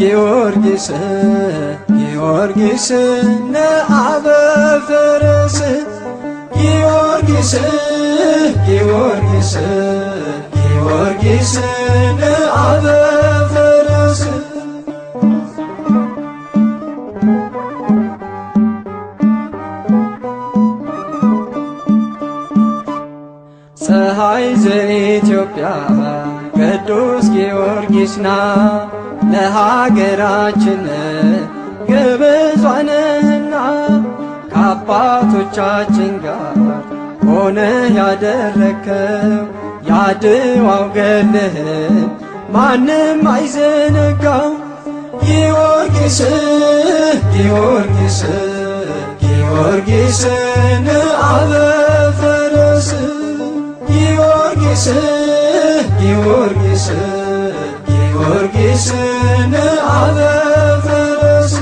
ጊዮርጊስ ጊዮርጊስ ነአበ ፈረስ ጊዮርጊስ ጊዮርጊስ ጊዮርጊስ ነአበ ፈረስ ፀሐይ ዘኢትዮጵያ ቅዱስ ጊዮርጊስ ና ለሀገራችን ግብዟ ነህና ከአባቶቻችን ጋር ሆነህ ያደረከው ያድዋው ገድልህን ማንም አይዘነጋው። ጊዮርጊስ ጊዮርጊስ ጊዮርጊስ ነአበ ፈረስ ጊዮርጊስ ጊዮርጊስ ጊዮርጊስ ነአበ ፈረስ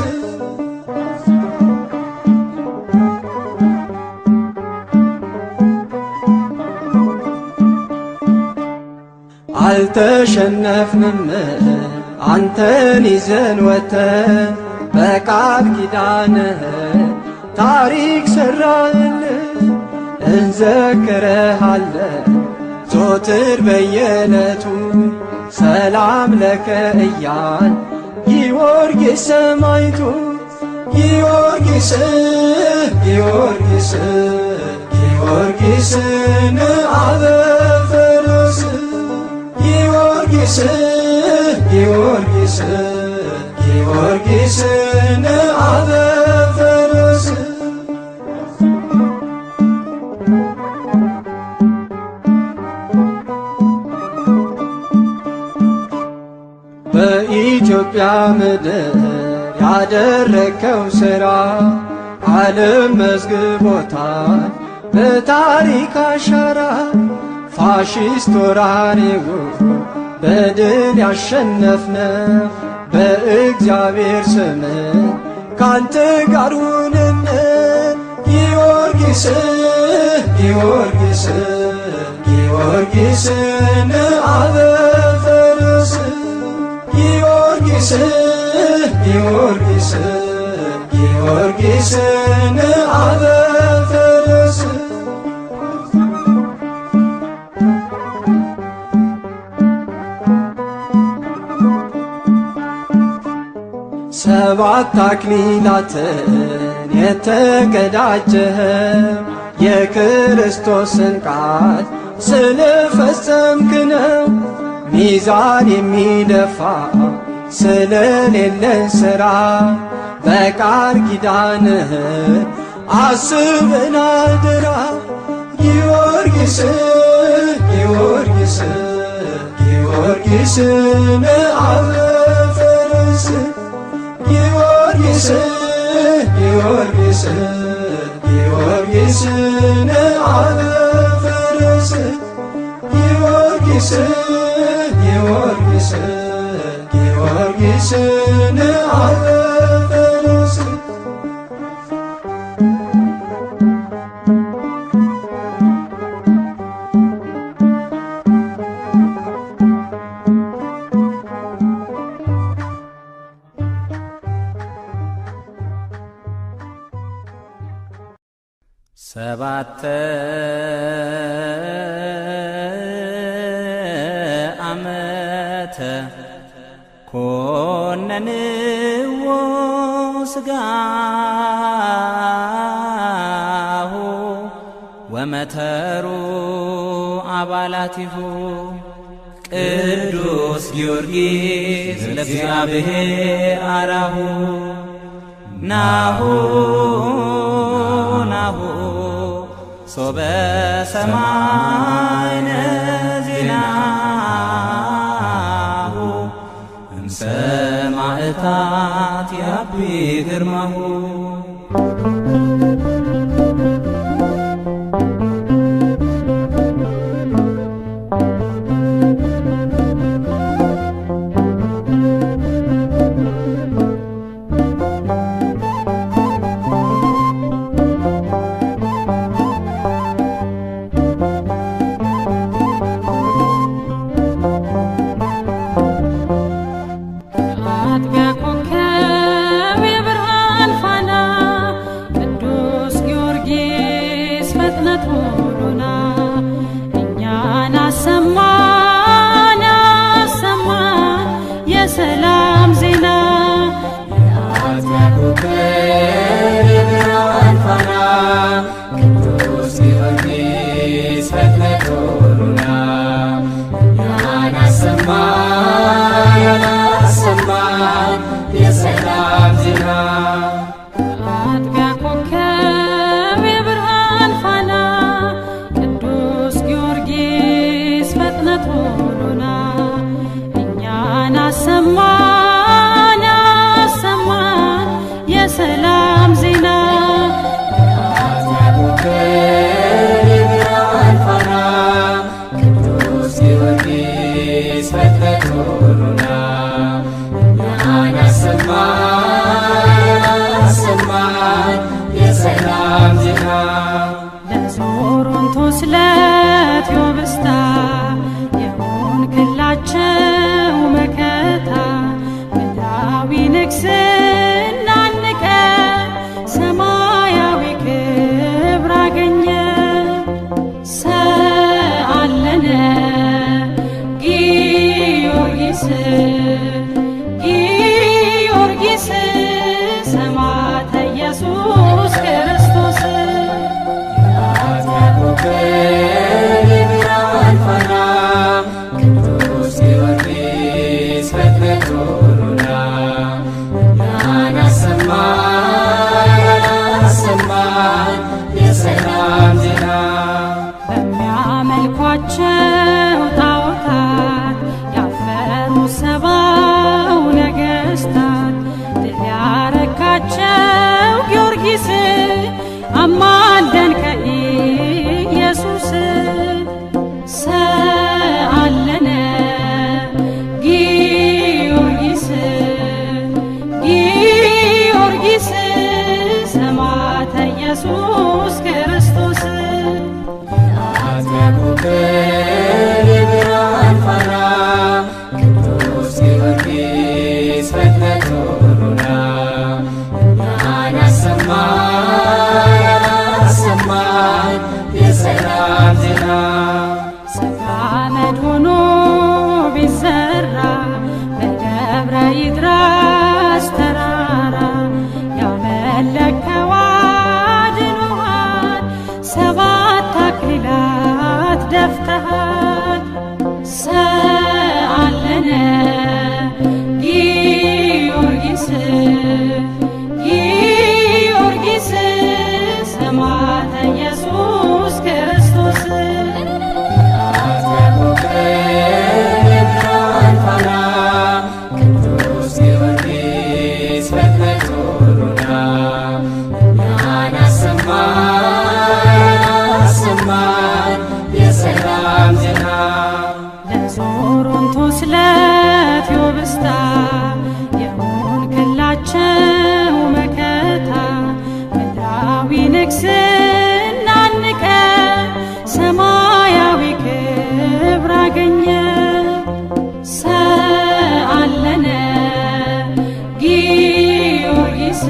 አልተሸነፍንም አንተን ይዘን ወተን በቃል ኪዳንህ ታሪክ ሠራህልን። እንዘክርሃለን ዞትር በየዕለቱ ሰላም ለከ እያል ጊዮርጊስ ሰማዕቱ ጊዮርጊስ ጊዮርጊስ ጊዮርጊስ ነአበ ፈረስ ጊዮርጊስ ጊዮርጊስ ጊዮርጊስ ነአበ ፈረስ በኢትዮጵያ ምድር ያደረከው ሥራ ዓለም መዝግቦታል በታሪክ አሻራ። ፋሽስት ወራሪው በድል ያሸነፍነው በእግዚአብሔር ስም ካንተ ጋር ሁነን ጊዮርጊስ ጊዮርጊስ ጊዮርጊስ ነአበ ፈረስ ጊዮርጊስ ጊዮርጊስ ጊዮርጊስ ነአበ ፈረስ ሰባት አክሊላትን የተቀዳጀኸው የክርስቶስን ቃል ስለፈጸምክ ነው። ሚዛን የሚደፋ ስለሌለን ሥራ በቃል ኪዳንህ አስበን አደራ። ጊዮርጊስ ጊዮርጊስ ጊዮርጊስ ነአበ ፈረስ ጊዮርጊስ ጊዮርጊስ ጊዮርጊስ ነአበ ፈረስ ጊዮርጊስ ጊዮርጊስ ጊዮርጊስ ነአበ ፈረስ ሰባተ ዓመተ ኮነንዎ ሥጋሁ ወመተሩ አባላቲሁ ቅዱስ ጊዮርጊስ ለእግዚአብሔር አራሁ ናሁ ናሁ ሶበ ሰማይነ ዜናሁ እምሰማዕታት ያቢ ግርማሁ ፍጥነት ሆኖና እኛን አሰማን አሰማን የሰላም ዜና የአጥቢያ ኮከብ የብርሃን ፋና ቅዱስ ጊዮርጊስ ፍጥነት ሆኖና እኛን አሰማን አሰማን የሰላም ዜና አጥቢያ ኮከብ የብርሃን ፋና ቅዱስ ጊዮርጊስ ፍጥነት ሆኖና እኛን አሰማን አሰማን የሰላም ዜና የአጥቢያ ኮከብ የብርሃን ፋና ቅዱስ ጊዮርጊስ ፍጥነት ሆኖና እኛን አሰማን የሰላም ዜና ለዞሮንቶስ ለቴዎብስታ የሆንክላቸው መከታ ምድራዊ ንግሥና ንቀ ሰማያዊ ክብር አገኘ ሰአለነ ጊዮርጊስ ጊዮርጊስ ሰማዕተ ኢየሱስ ክርስቶስ የአጥቢያ ኮከብ የብርሃን ፋና ቅዱስ ጊዮርጊስ ፍጥነት ሆኖና እኛን አሰማን የሰላም ዜና በሚያመልኳቸው ጣዖታት ያፈሩ ሰባው ነገሥታት ድል ያረካቸው ጊዮርጊስ አማልደን ከኢየሱስ ሰአለነ ጊዮርጊስ ጊዮርጊስ ሰማዕተ ኢየሱስ ክርስቶስ የአጥቢያ ኮከብ የብርሃን ፋና ቅዱስ ጊዮርጊስ ፍጥነት ሆኖና እኛን አሰማን የሰላም ዜና ሥጋ አመድ ሆኖ ቢዘራ በደብረ ይድረስ ተራራ ያመለከው አድኖሃል ሰባት አክሊላት ደፍተሃል ሰአለነ ጊዮርጊስ ጊዮርጊስ ሰማዕተ ኢየሱስ ክርስቶስ የአጥቢያ ኮከብ የብርሃን ፋና ቅዱስ ጊዮርጊስ ፍጥነት ሆኖና እኛን አሰማን የሰላም ዜና ለዞሮንቶስ ለቴዎብስታ የሆንክላቸው መከታ ምድራዊ ንግሥና ንቀ ሰማያዊ ክብር አገኘ ሰአለነ ጊዮርጊስ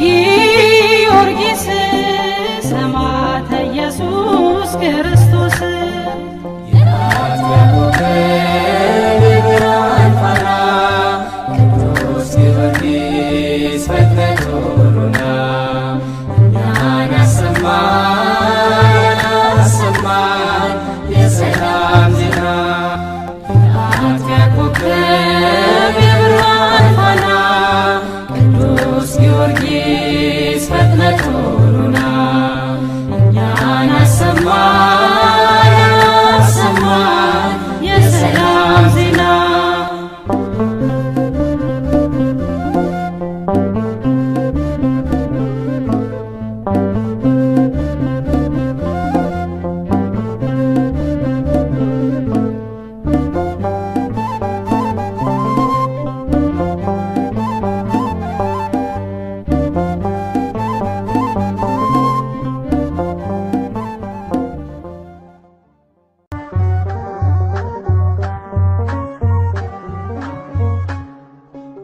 ጊዮርጊስ ሰማዕተ ኢየሱስ ክርስቶስ የአጥቢያ ኮከብ የብርሃን ፋና ቅዱስ ጊዮርጊስ ፍጥነት ሆኖና እኛን አሰማን የሰላም ዜና የአጥቢያ ኮከብ የብርሃን ፋና ቅዱስ ጊዮርጊስ ፍጥነት ሆኖና እኛን አሰማን የሰላም ዜና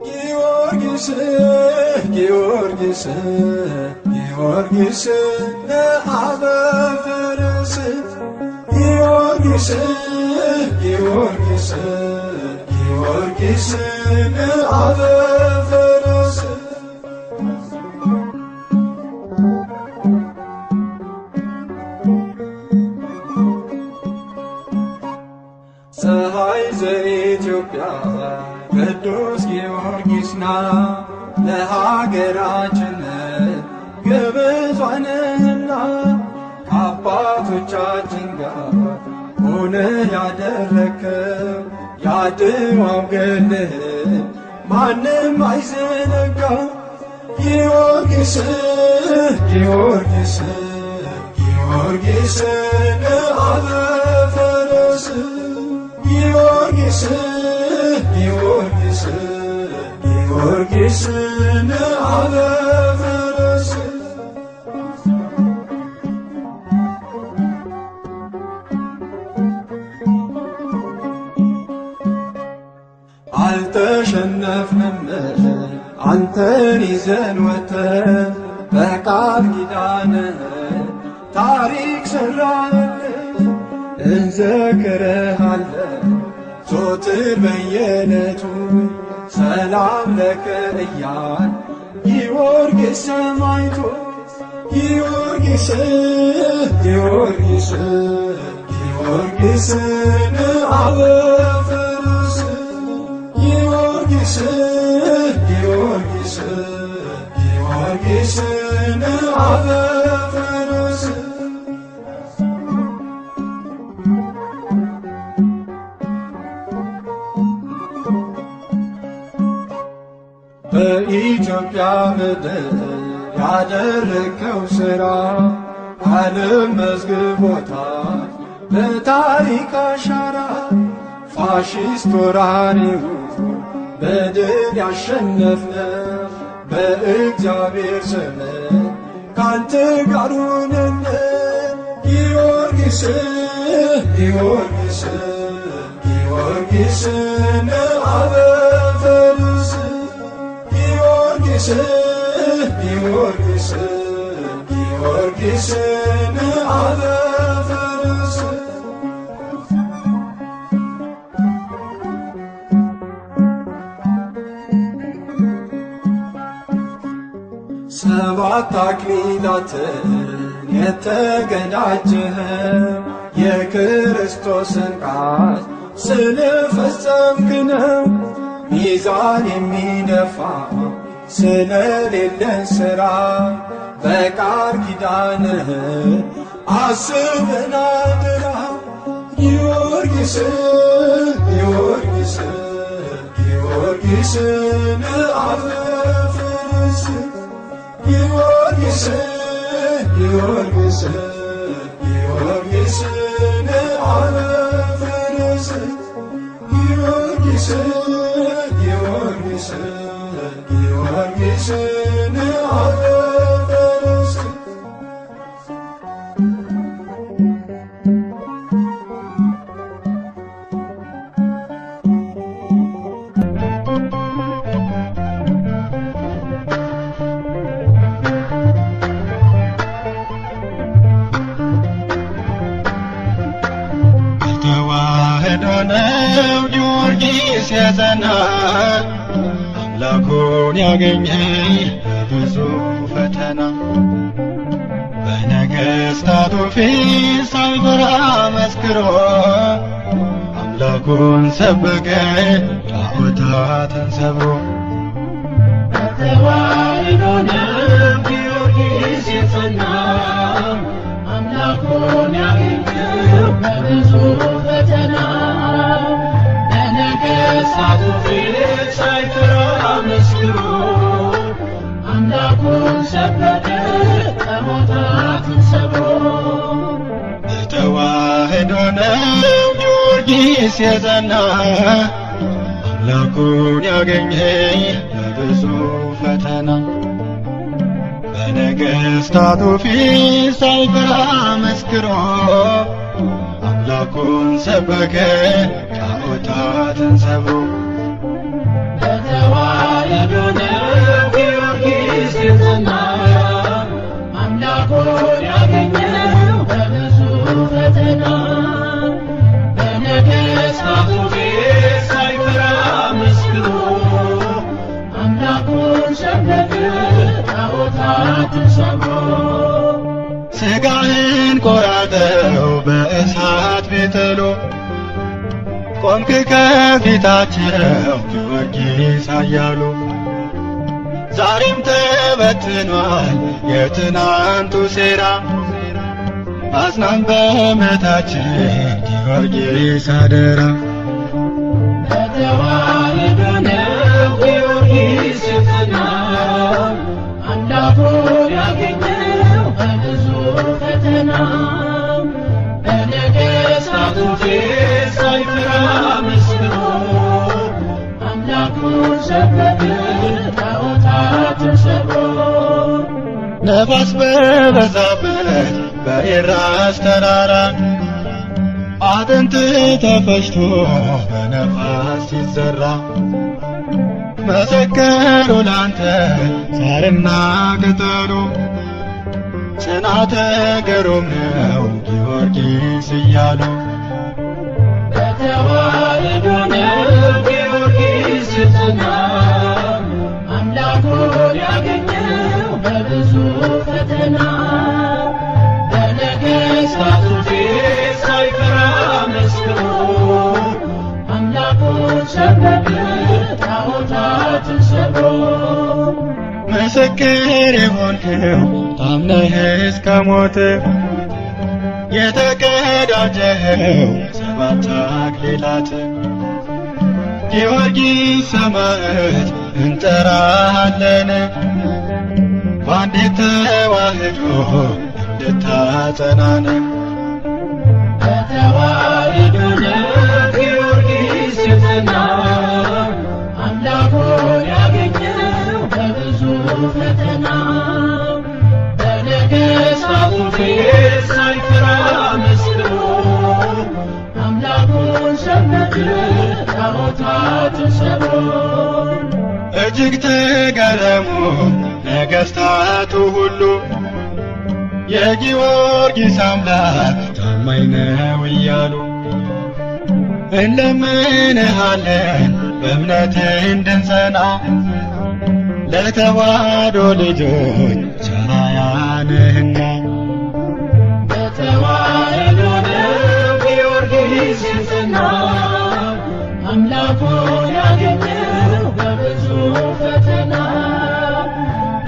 ጊዮርጊስ ጊዮርጊስ ጊዮርጊስ ለአበ ፈረስ ጊዮርጊስ ጊዮርጊስ ጊዮርጊስ ለአበ ፈረስ ፀሐይ ዘኢትዮጵያ ቅዱስ ጊዮርጊስና ለሀገራችን ግብዟንና ከአባቶቻችን ጋር ሆነ ያደረከው ያድዋው ገድልህ ማንም አይዘነጋ። ጊዮርጊስ ጊዮርጊስ ጊዮርጊስ ለአበ ፈረስ ጊዮርጊስ ጊዮርጊስ ጊዮርጊስ ለአበ ፈረስ አልተሸነፍንም አንተን ይዘን ወጥተን በቃል ኪዳንህ ታሪክ ሠራንልህ። እንዘክርሃለን ዞትር በየዕለቱ ሰላም ለከ እያል ጊዮርጊስ ሰማዕቱ ጊዮርጊስ ጊዮርጊስ ጊዮርጊስ ለአበ ፈረስ ጊዮርጊስ ጊዮርጊስ ጊዮርጊስ ለአበ ፈረስ በኢትዮጵያ ምድር ያደረከው ሥራ ዓለም መዝግቦታል በታሪክ አሻራ። ፋሽስት ወራሪው በድል ያሸነፍነው በእግዚአብሔር ስም ካንተ ጋር ሆነን ጊዮርጊስ ጊዮርጊስ ጊዮርጊስ ለአበ ፈረስ ጊዮርጊስ ጊዮርጊስ ጊዮርጊስ ለአበ ፈረስ ሰባት አክሊላትን የተቀዳጀኸው የክርስቶስን ቃል ስለፈጸምክ ነው። ሚዛን የሚደፋ ስለሌለን ሥራ በቃል ኪዳንህ አስበን አደራ። ጊዮርጊስ ጊዮርጊስ ጊዮርጊስ ለአበ ፈረስ ጊዮርጊስ ጊዮርጊስ ጊዮርጊስ ለአበ ፈረስ ጊዮርጊስ ጊዮርጊስ ጊዮርጊስ ለአበ ፈረስ ተዋህዶ ነው ጊዮርጊስ የጸና አምላኩን ያገኘ በብዙ ፈተና በነገሥታቱ ፊት ሳይፈራ መስክሮ አምላኩን ሰበከ ጣዖታትን ሰብሮ። በተዋህዶ ነው ጊዮርጊስ የጸና አምላኩን ያገኘ በብዙ ፈተና በነገሥታቱ ፊት ሳይፈራ መስክሮ አምላኩን ሰበከ ጣዖታትን ሰብሮ። በተዋህዶ ነው ጊዮርጊስ የጸና አምላኩን ያገኘ በብዙ ፈተና በነገሥታቱ ፊት ሳይፈራ መስክሮ አምላኩን ሰበከ ጣዖታትን ሰብሮ። በተዋህዶ ነው ጊዮርጊስ የጸና አምላኩን ያገኘ ሥጋህን ቆራጠው በእሳት ቢጥሉ ቆምክ ከፊታቸው ጊዮርጊስ ኃያሉ። ዛሬም ተበትኗል የትናንቱ ሴራ አጽናን በእምነታችን ጊዮርጊስ አደራ። በተዋሕዶ ነው ጊዮርጊስ የጸናው አምላኩን ያገኘው በብዙ ፈተና በነገሥታቱ ፊት ሳይፈራ መስክሮ አምላኩን ሰበከ ጣዖታትን ሰብሮ። ነፋስ በበዛበት በኤራስ ተራራ አጥንት ተፈጭቶ በነፋስ ሲዘራ መሰከሩ ላንተ ሳርና ቅጠሉ ጽናተ ግሩም ነው ጊዮርጊስ እያሉ። በተዋሕዶ ነው ጊዮርጊስ የጸናው አምላኩን ያገኘው በብዙ ፈተና በነገሥታቱ ፊት ሳይፈራ መስክሮ አምላኩን ሰበከ ጣዖታትን ሰብሮ። ምስክር የሆንከው ታምነህ እስከ ሞት የተቀዳጀኸው 7 አክሊላት ጊዮርጊስ ሰማዕት እንጠራሃለን በአንዲት ተዋሕዶ እንድታጸናን። በተዋሕዶ ነው ጊዮርጊስ የጸናው አምላኩን ያገኘው በብዙ ፈተና በነገሥታቱ ፊት ሳይፈራ መስክሮ አምላኩን ሰበከ ጣዖታትን ሰብሮ። እጅግ ተገረሙ ነገሥታቱ ሁሉ የጊዮርጊስ አምላክ ታማኝ ነው እያሉ። እንለምንሃለን በእምነት እንድንጸና ለተዋሕዶ ልጆች ሰማያ ነህና። በተዋሕዶ ነው ጊዮርጊስ የጸናው አምላኩን ያገኘው በብዙ ፈተና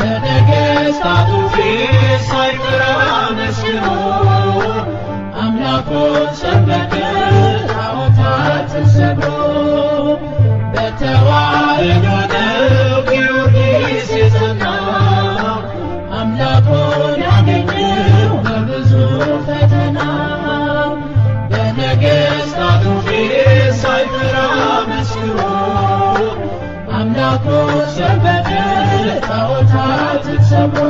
በነገሥታቱ ፊት ሳይፈራ መስክሮ አምላኩን ሰበከ ጣዖታትን ሰብሮ። በተዋሕዶ ነው ጊዮርጊስ የጸናው አምላኩን ያገኘው በብዙ ፈተና በነገሥታቱ ፊት ሳይፈራ መስክሮ አምላኩን ሰበከ ጣዖታትን ሰብሮ።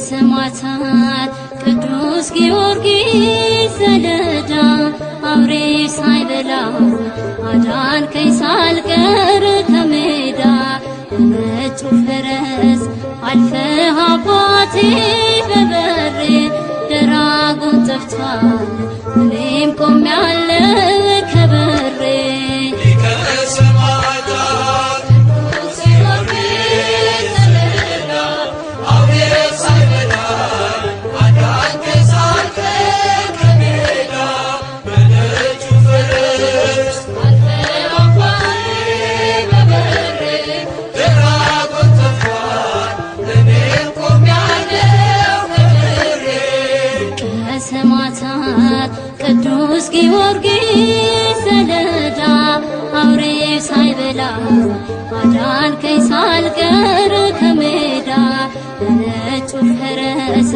ሰማዕታት ቅዱስ ጊዮርጊስ ዘለዳ አውሬ ሳይበላው አዳንከኝ ሳልቀር ከሜዳ በነጩ ፈረስ አልፈህ አባቴ በበሬ ደራጎን ጠፍቷል እኔም ቆሜያለሁ ከበሬ። ሰማዕታት ቅዱስ ጊዮርጊስ ዘለዳ አውሬ ሳይበላው አዳንከኝ ሳልቀር ከሜዳ በነጩ ፈረስ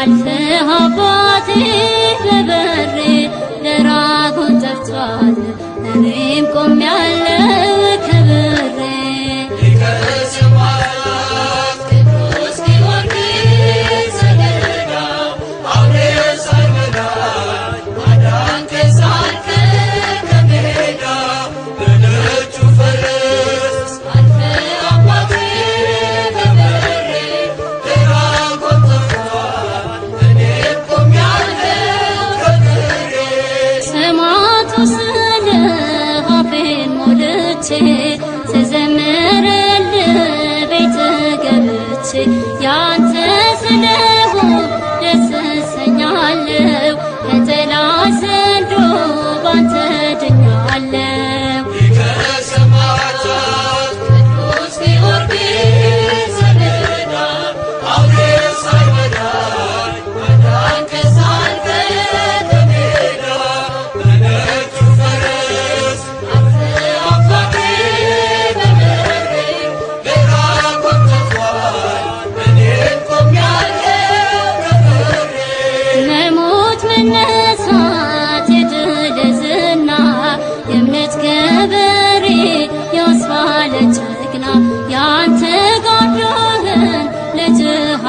አልፈህ አባቴ በበሬ ደራጎን ጠፍቷል እኔም ቆሜያለሁ ከበሬ።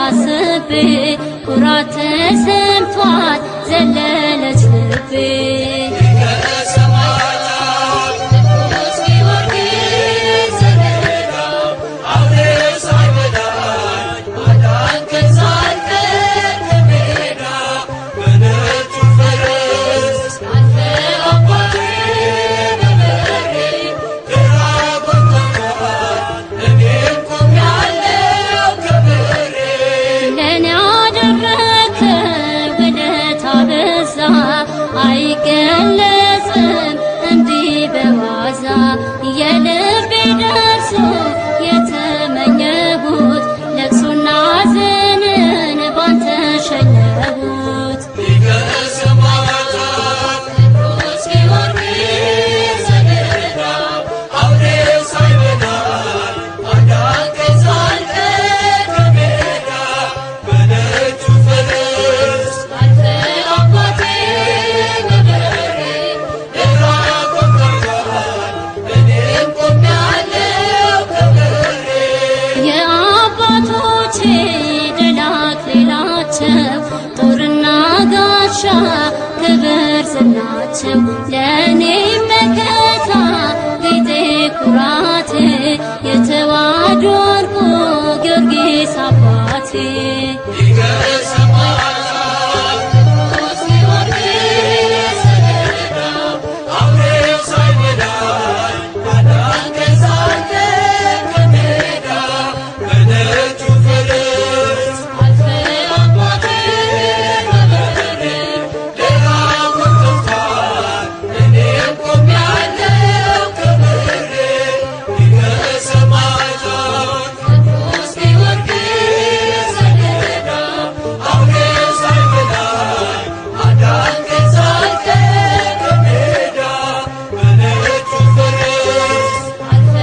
አስቤ ኩራት ተሰምቷት ዘለለች ልቤ። አይገለጽም እንዲህ በዋዛ የልቤ ደርሶ የተመኘሁት ለቅሶና ሐዘንን ባንተ ሸኘሁት። ሊቀ ሰማዕታት ቅዱስ ጊዮርጊስ ሰሌዳ አውሬ ሳይበላኝ አዳንከኝ ሳልቀር ከሜዳ በነጩ ፈረስ አንተ አባቴ የአባቶቼ ድል አክሊላቸው ጦርና ጋሻ ክብር ዝናቸው ለእኔ መከታ ጌጤ ኩራቴ የተዋሕዶ ዕርቁ ጊዮርጊስ አባቴ። ሊቀ ሰማዕታት ቅዱስ ጊዮርጊስ ሰሌዳ አውሬ ሳይበላኝ አዳንከኝ ሳልቀር ከሜዳ በነጩ ፈረስ አንተ አባቴ በበሬ ለራቁት ጠፍቷል እኔም ቆሜያለሁ ከበሬ። ሊቀ ሰማዕታት ቅዱስ ጊዮርጊስ ሰሌዳ አውሬ ሳይበላኝ አዳንከኝ ሳልቀር ከሜዳ በነጩ ፈረስ አንተ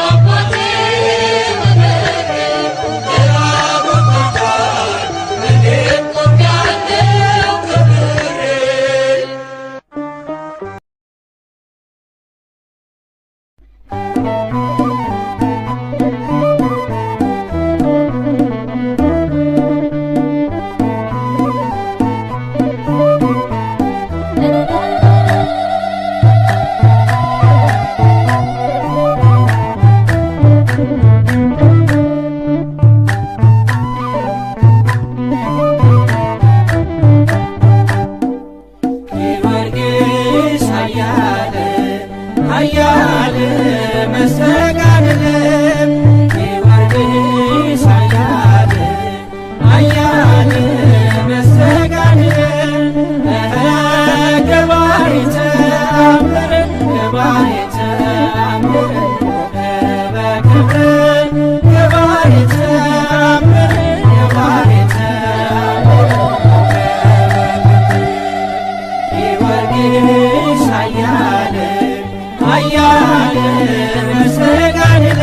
አባቴ በበሬ ለራቁት ጠፍቷል እኔም ቆሜያለሁ ከበሬ። ጊዮርጊስ ኃያል ኃያል መስተጋድል ጊዮርጊስ ኃያል ኃያል መስተጋድል ገባሬ ተአምር ገባሬ ተአምር በክብር ገባሬ ተአምር ገባሬ ተአምር ጊዮርጊስ ኃያል ኃያል መስተጋድል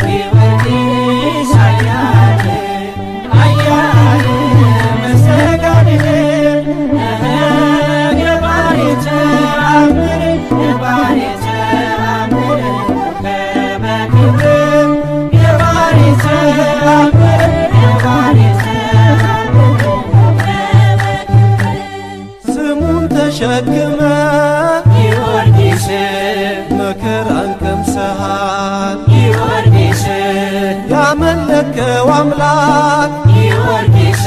ጊዮርጊስ ኃያል ኃያል መስተጋድል ገባሬ ተአምር ገባሬ ተአምር በክብር ገባሬ ተአምር ገባሬ ተአምር ስሙን ተሸክመ ጊዮርጊስ መከራን ቀምሰሃል ጊዮርጊስ ያመለከው አምላክ ጊዮርጊስ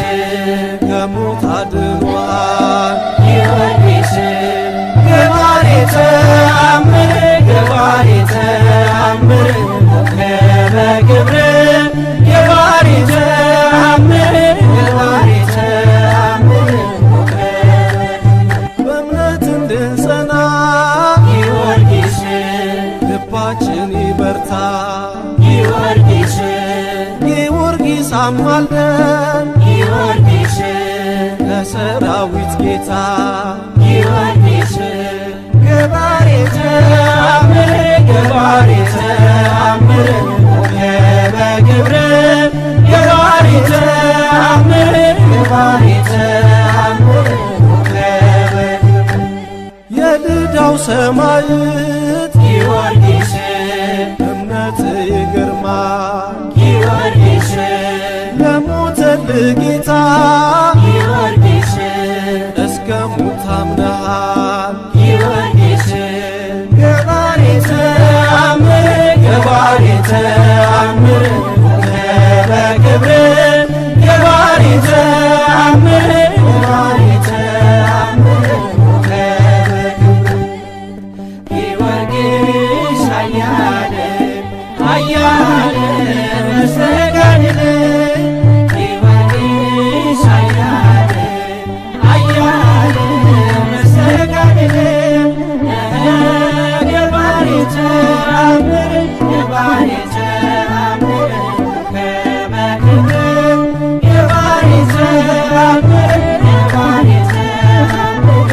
ከሞት አድኗል ጊዮርጊስ ገባሬ ተአምር ገባሬ ተአምር በክብር ገባሬ ተአምር ገባሬ ተአምር በእምነት እንድንጸና ጊዮርጊስ ልባችን ይበርታ ጊዮርጊስ ጊዮርጊስ አማልደን ጊዮርጊስ ለሰራዊት ጌታ ጊዮርጊስ ገባሬ ተአምር ገባሬ ተአምር በክብር ገባሬ ተአምር ገባሬ ተአምር የልዳው ሰማዕት ጊዮርጊስ እምነት ይገርማል ጊዮርጊስ ለሞተ ጌታ ጊዮርጊስ እስከ ሞት አምነሃል ጊዮርጊስ ገባሬ ተአምር ገባሬ ተአምር በክብር ገባሬ ተአምር ገባሬ ተአምር ጊዮርጊስ ኃያል ኃያል መስተጋድል ጊዮርጊስ ኃያል ኃያል መስተጋድል ገባሬ ተአምር ገባሬ ተአምር በክብር ገባሬ ተአምር ገባሬ ተአምር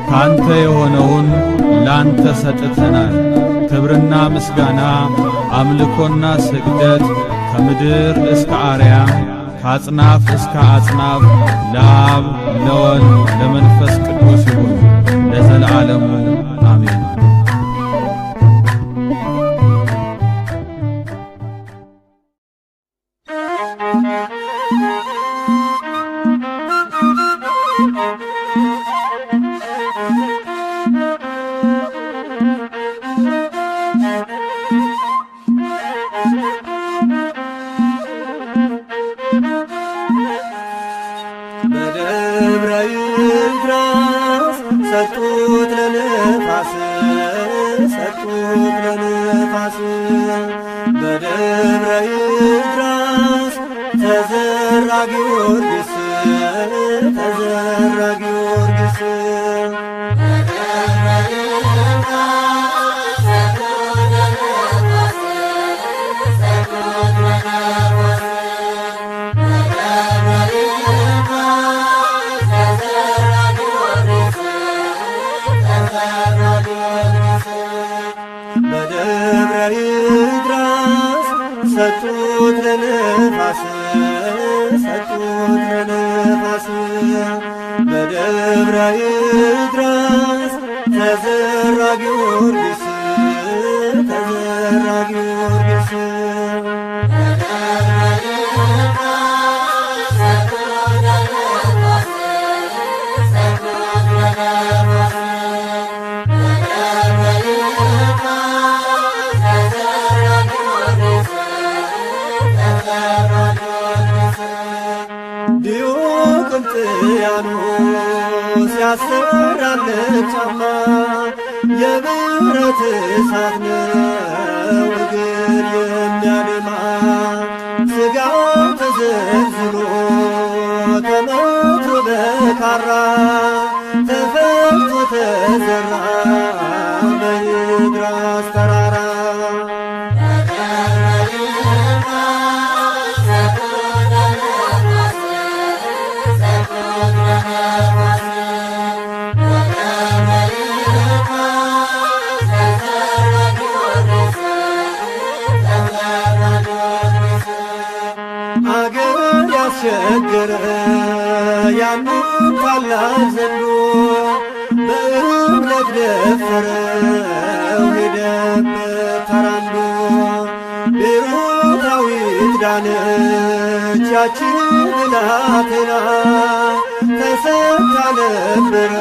ካንተ የሆነውን ላንተ ሰጥተናል። ክብርና ምስጋና አምልኮና ስግደት ከምድር እስከ አርያም ከአጽናፍ እስከ አጽናፍ ለአብ ለወልድ ለመንፈስ ቅዱስ ይሁን ለዘለዓለሙ አሜን። በደብረ ይድረስ ሰጡት ለነፋስ ሰጡት ለነፋስ በደብረ ይድረስ ተዘራ ጊዮርጊስ ተዘራ ጊዮርጊስ በደብረ ይድረስ ሰጡት ለነፋስ ሰጡት ለነፋስ በደብረ ይድረስ ተዘራ ጊዮርጊስ ተዘራ ጊዮርጊስ ዲዮቅልጥያኖስ ያሰራለት ጫማ የብረት እሳት ነው እግር የሚያደማ ሥጋው ተዘልዝሎ ተመቶ በካራ ተፈቶ ተዘራ በይድራስ ተራራ አገር ያስቸገረ ያንን ታላቅ ዘንዶ በእምነት ደፈረው ሄደበት ተራምዶ ቤሮታዊት ዳነች ያቺ ብላቴና ተሰጥታ ነበረ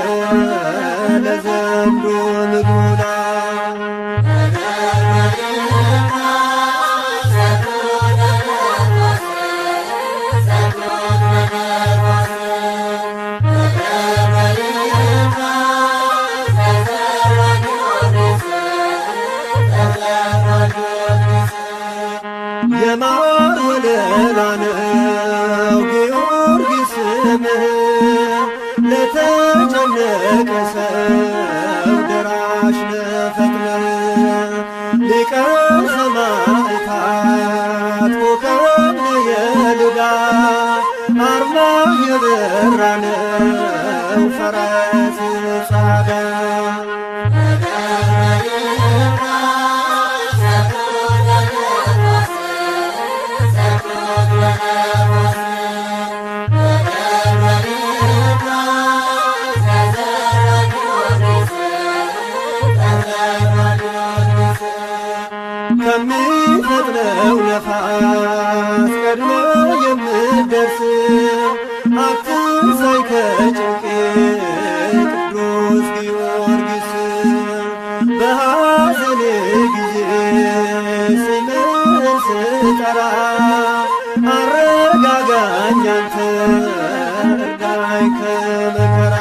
ለዘንዶ ምግቡና የማር ወለላ ነው ጊዮርጊስ ስምህ ለተጨነቀ ሰው ደራሽ ነህ ሊቀ ሰማዕታት ኮከብ የልዳ አርማ የበራ ነው ፈረስ ጻዳ ከሚፈጥነው ነፋስ ቀድመ የምትደርስ አትንሳይ ከጭንቄ ቅዱስ ጊዮርጊስ በሐዘኔ ጊዜ ስምህን ስጠራ አረጋጋኝ አንተ እርዳኝ ከመከራ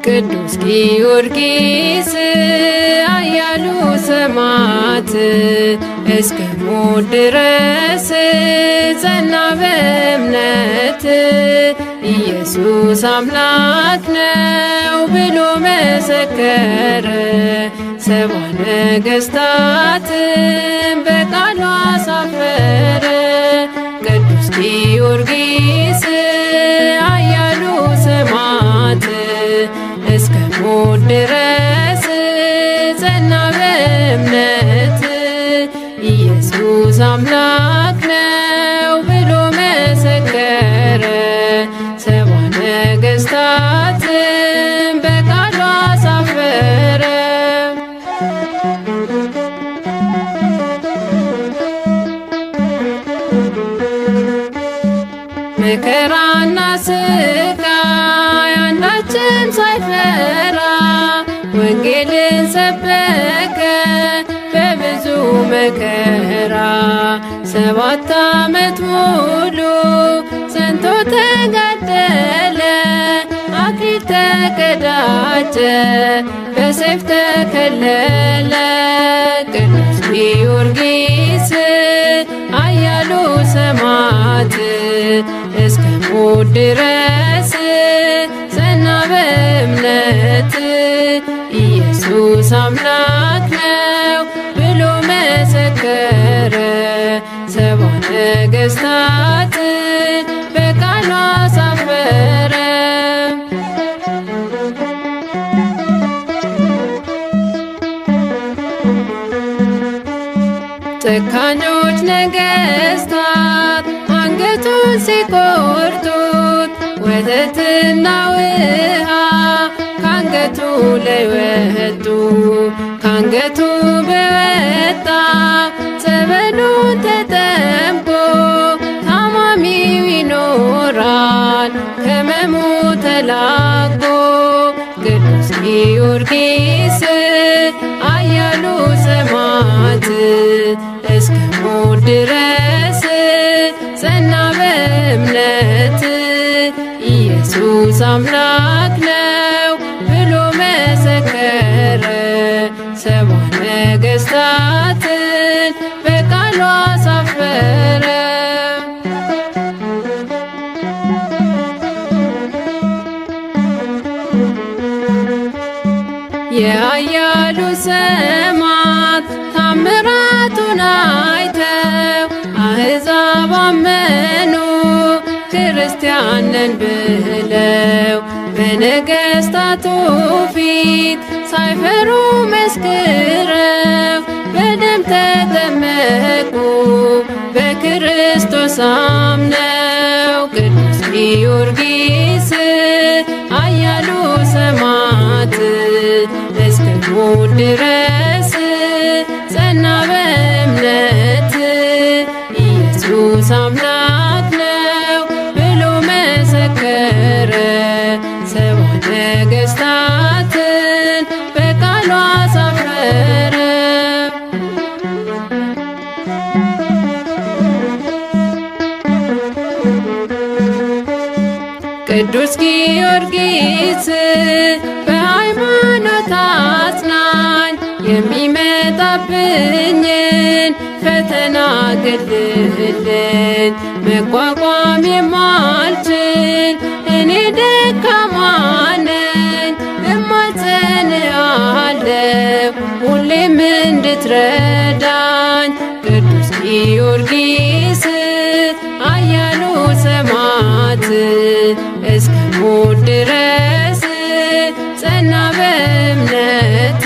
ቅዱስ ጊዮርጊስ አያሉ ሰማዕት እስከ ሞት ድረስ ጸና በእምነት ኢየሱስ አምላክ ነው ብሎ መሰከረ። ሰብአ ነገሥታትን በቃሉ አሳፈረ። ቅዱስ ጊዮርጊስ አያሉ ሰማዕት እስከ ሞት ድረስ ጸና በእምነት ኢየሱስ አምላክ ነው ብሎ መሰከረ። ሰብአ ነገሥታትን በቃሉ አሳፈረ። መከራና ስቃይ አንዳችም ሳይፈራ ወንጌልን ሰበከ በብዙ መከራ 7 ዓመት ሙሉ ጸንቶ ተጋደለ አክሊል ተቀዳጀ በሰይፍ ተከለለ። ቅዱስ ጊዮርጊስ ኃያሉ ሰማዕት እስከ ሞት ድረስ ጸና በእምነት ኢየሱስ አምላክ ነው ብሎ መሰከረ። 70 ነገሥታትን በቃሉ አሳፈረ። ጨካኞች ነገሥታት አንገቱን ሲቆርጡት ወተትና ውሃ ካንገቱ ላይ ወጡ። ካንገቱ በወጣ ጸበሉን ተጠምቆ ታማሚው ይኖራል ከሕመሙ ተላቆ። ቅዱስ ጊዮርጊስ ኃያሉ ሰማዕት እስከ ሞት ድረስ ጸና በእምነት ኢየሱስ አምላክ ነው ብሎ መሰከረ። 70 ነገሥታትን በቃሉ አሳፈረ። የኃያሉ ሰማዕት ታምራቱን አይተው አሕዛብ አመኑ ክርስቲያን ነን ብለው። በነገሥታቱ ፊት ሳይፈሩ መስክረው በደም ተጠመቁ በክርስቶስ አምነው። ቅዱስ ጊዮርጊስ ኃያሉ ሰማዕት እስከ ሞት ድረስ ጸና በእምነት ኢየሱስ አምላክ ነው ብሎ መሰከረ። 70 ነገሥታትን በቃሉ አሳፈረ። ቅዱስ ጊዮርጊስ በሃይማኖት አጽናኝ የሚመጣብኝን ፈተና ግድልን መቋቋም የማልችል እኔ ደካማ ነኝ እማጸንሃለሁ ሁሌም እንድትረዳኝ። ቅዱስ ጊዮርጊስ ኃያሉ ሰማዕት እስከ ሞት ድረስ ጸና በእምነት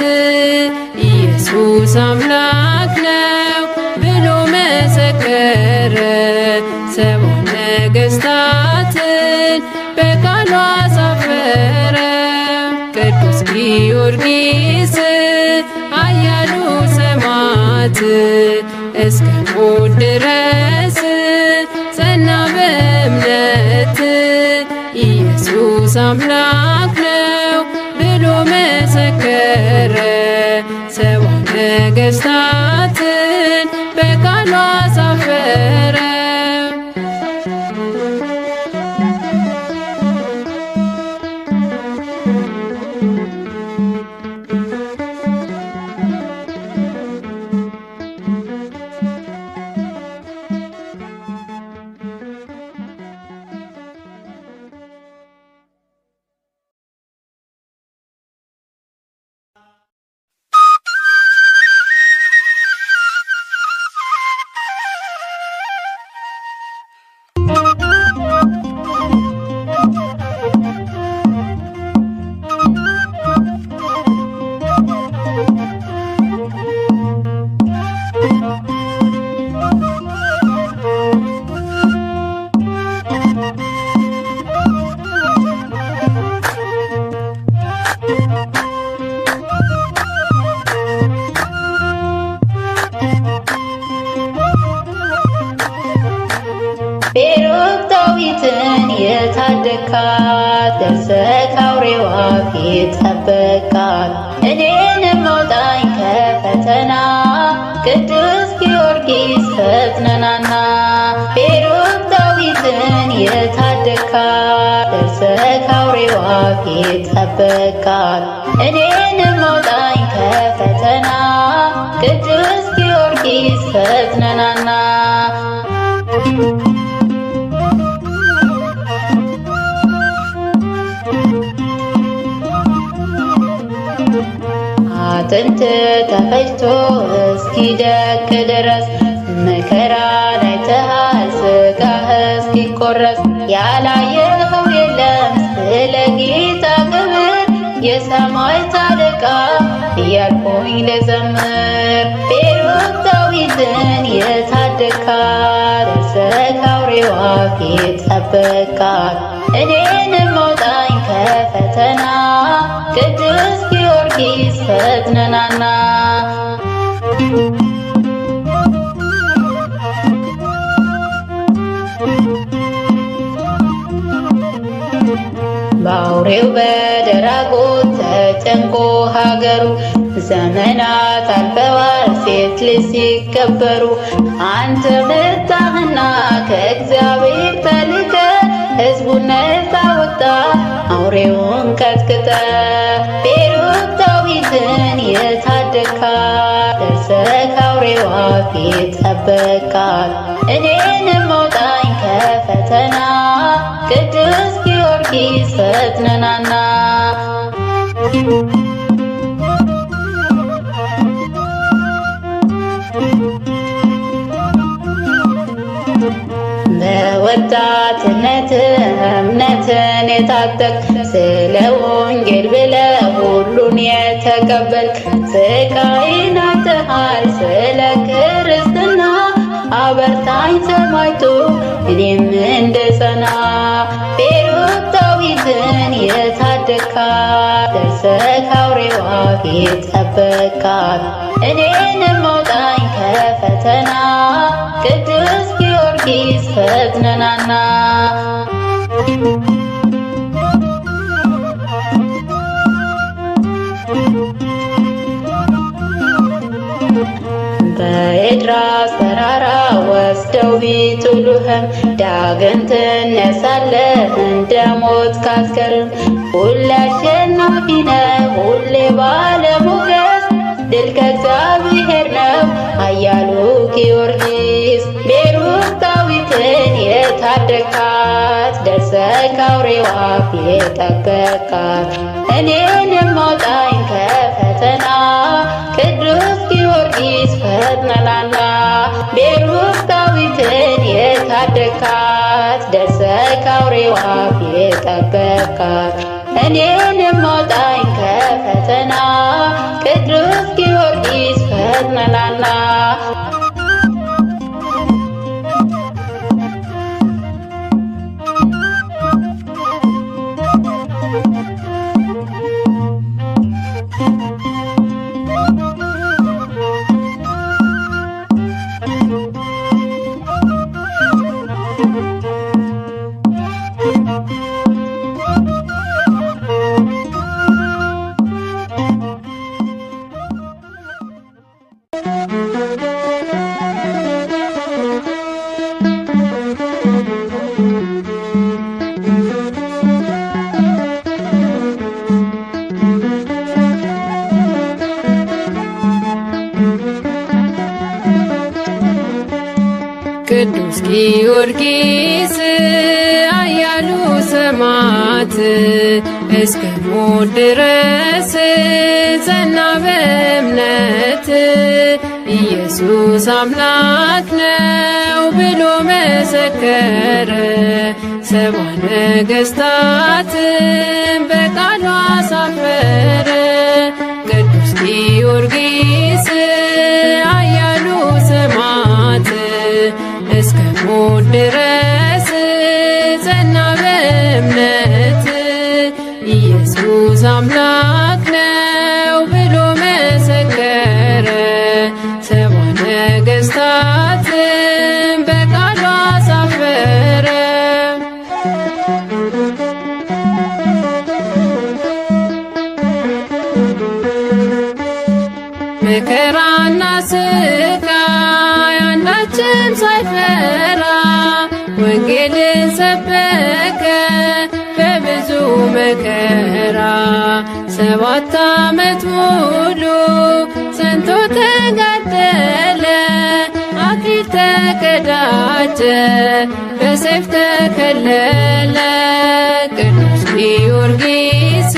ኢየሱስ አምላክ ነው ብሎ መሰከረ። 70 ነገሥታትን በቃሉ አሳፈረ። ቅዱስ ጊዮርጊስ ኃያሉ ሰማዕት እስከ ሞት ድረስ ጸና በእምነት ኢየሱስ አምላክ ነው ብሎ መሰከረ። 70 ነገሥታትን በቃሉ አሳፈረ። ዳዊትን የታደካት ደርሰህ ከአውሬዋ ፊት ጠበቃት። እኔንም አውጣኝ ከፈተና ቅዱስ ጊዮርጊስ ፈጥነናና ቤሩት ዳዊትን የታደካት ደርሰህ ከአውሬዋ ፊት ጠበቃት። እኔንም አውጣኝ ከፈተና ቅዱስ ጊዮርጊስ ፈጥነናና አጥንት ተፈጭቶ እስኪደቅ ድረስ መከራን አይተሃል ሥጋህ እስኪቆረስ። ያላየኸው የለም ስለ ጌታ ክብር የሰማዕታት አለቃ እያልኩኝ ልዘምር። ቤሩት ዳዊትን የታደካት ደርሰህ ከአውሬዋ ፊት ጠበቃት። እኔንም አውጣኝ ከፈተና ቅዱስ ጊዮርጊስ ፈጥነናና በአውሬው በደራጎት ተጨንቆ ሀገሩ ዘመናት አልፈዋል ሴት ልጅ ሲከበሩ። አንተ መጣህና ከእግዚአብሔር ተልከ ሕዝቡን ነፃ ወጣ አውሬውን ቀጥቅጠ። ቤሩት ዳዊትን የታደካት ደርሰህ ከአውሬዋ ፊት ጠበቃት። እኔንም አውጣኝ ከፈተና ቅዱስ ጊዮርጊስ ፈጥነናና በወጣትነት እምነትን የታጠቅ ስለ ወንጌል ብለህ ሁሉን የተቀበልክ ስቃይን አይተሃል ስለ ክርስትና አበርታኝ ሰማዕቱ እኔም እንድጸና። ቤሩት ዳዊትን የታደካት ደርሰህ ከአውሬዋ ፊት ጠበቃት። እኔንም አውጣኝ ከፈተና ቅዱስ ጊዮርጊስ ፈጥነናና በኤድራስ ተራራ ወስደው ቢጥሉህም ዳግም ትነሳለህ እንደ ሞት ካስከርም። ሁሌ አሸናፊ ነህ ሁሌ ባለሞገስ ድል ከእግዚአብሔር ነው ኃያሉ ጊዮርጊስ። ቤሩት ዳዊትን የታደካት ደርሰህ ከአውሬዋ ፊት ጠበቃት። እኔንም አውጣኝ ከፈተና ቅዱስ ጊዮርጊስ ፈጥነናና ቤሩት ዳዊትን የታደካት ደርሰህ ከአውሬዋ ፊት ጠበቃት። እኔንም አውጣኝ ከፈተና ቅዱስ ጊዮርጊስ ፈጥነናና ቅዱስ ጊዮርጊስ ኃያሉ ሰማዕት እስከ ሞት ድረስ ጸና በእምነት። ኢየሱስ አምላክ ነው ብሎ መሰከረ። ሰብአ ነገሥታትን በቃሉ አሳፈረ። ቅዱስ ጊዮርጊስ ኃያሉ ሰማዕት እስከ ሞት ድረስ ጸና በእምነት። ኢየሱስ አምላክ ነው ብሎ መሰከረ። ሰብአ ነገሥታትን በቃሉ አሳፈረ። መከራና ስቃይ አንዳችም ሳይፈራ ወንጌልን ሰበከ በብዙ መከራ 7 ዓመት ሙሉ ጸንቶ ተጋደለ አክሊል ተቀዳጀ በሰይፍ ተከለለ ቅዱስ ጊዮርጊስ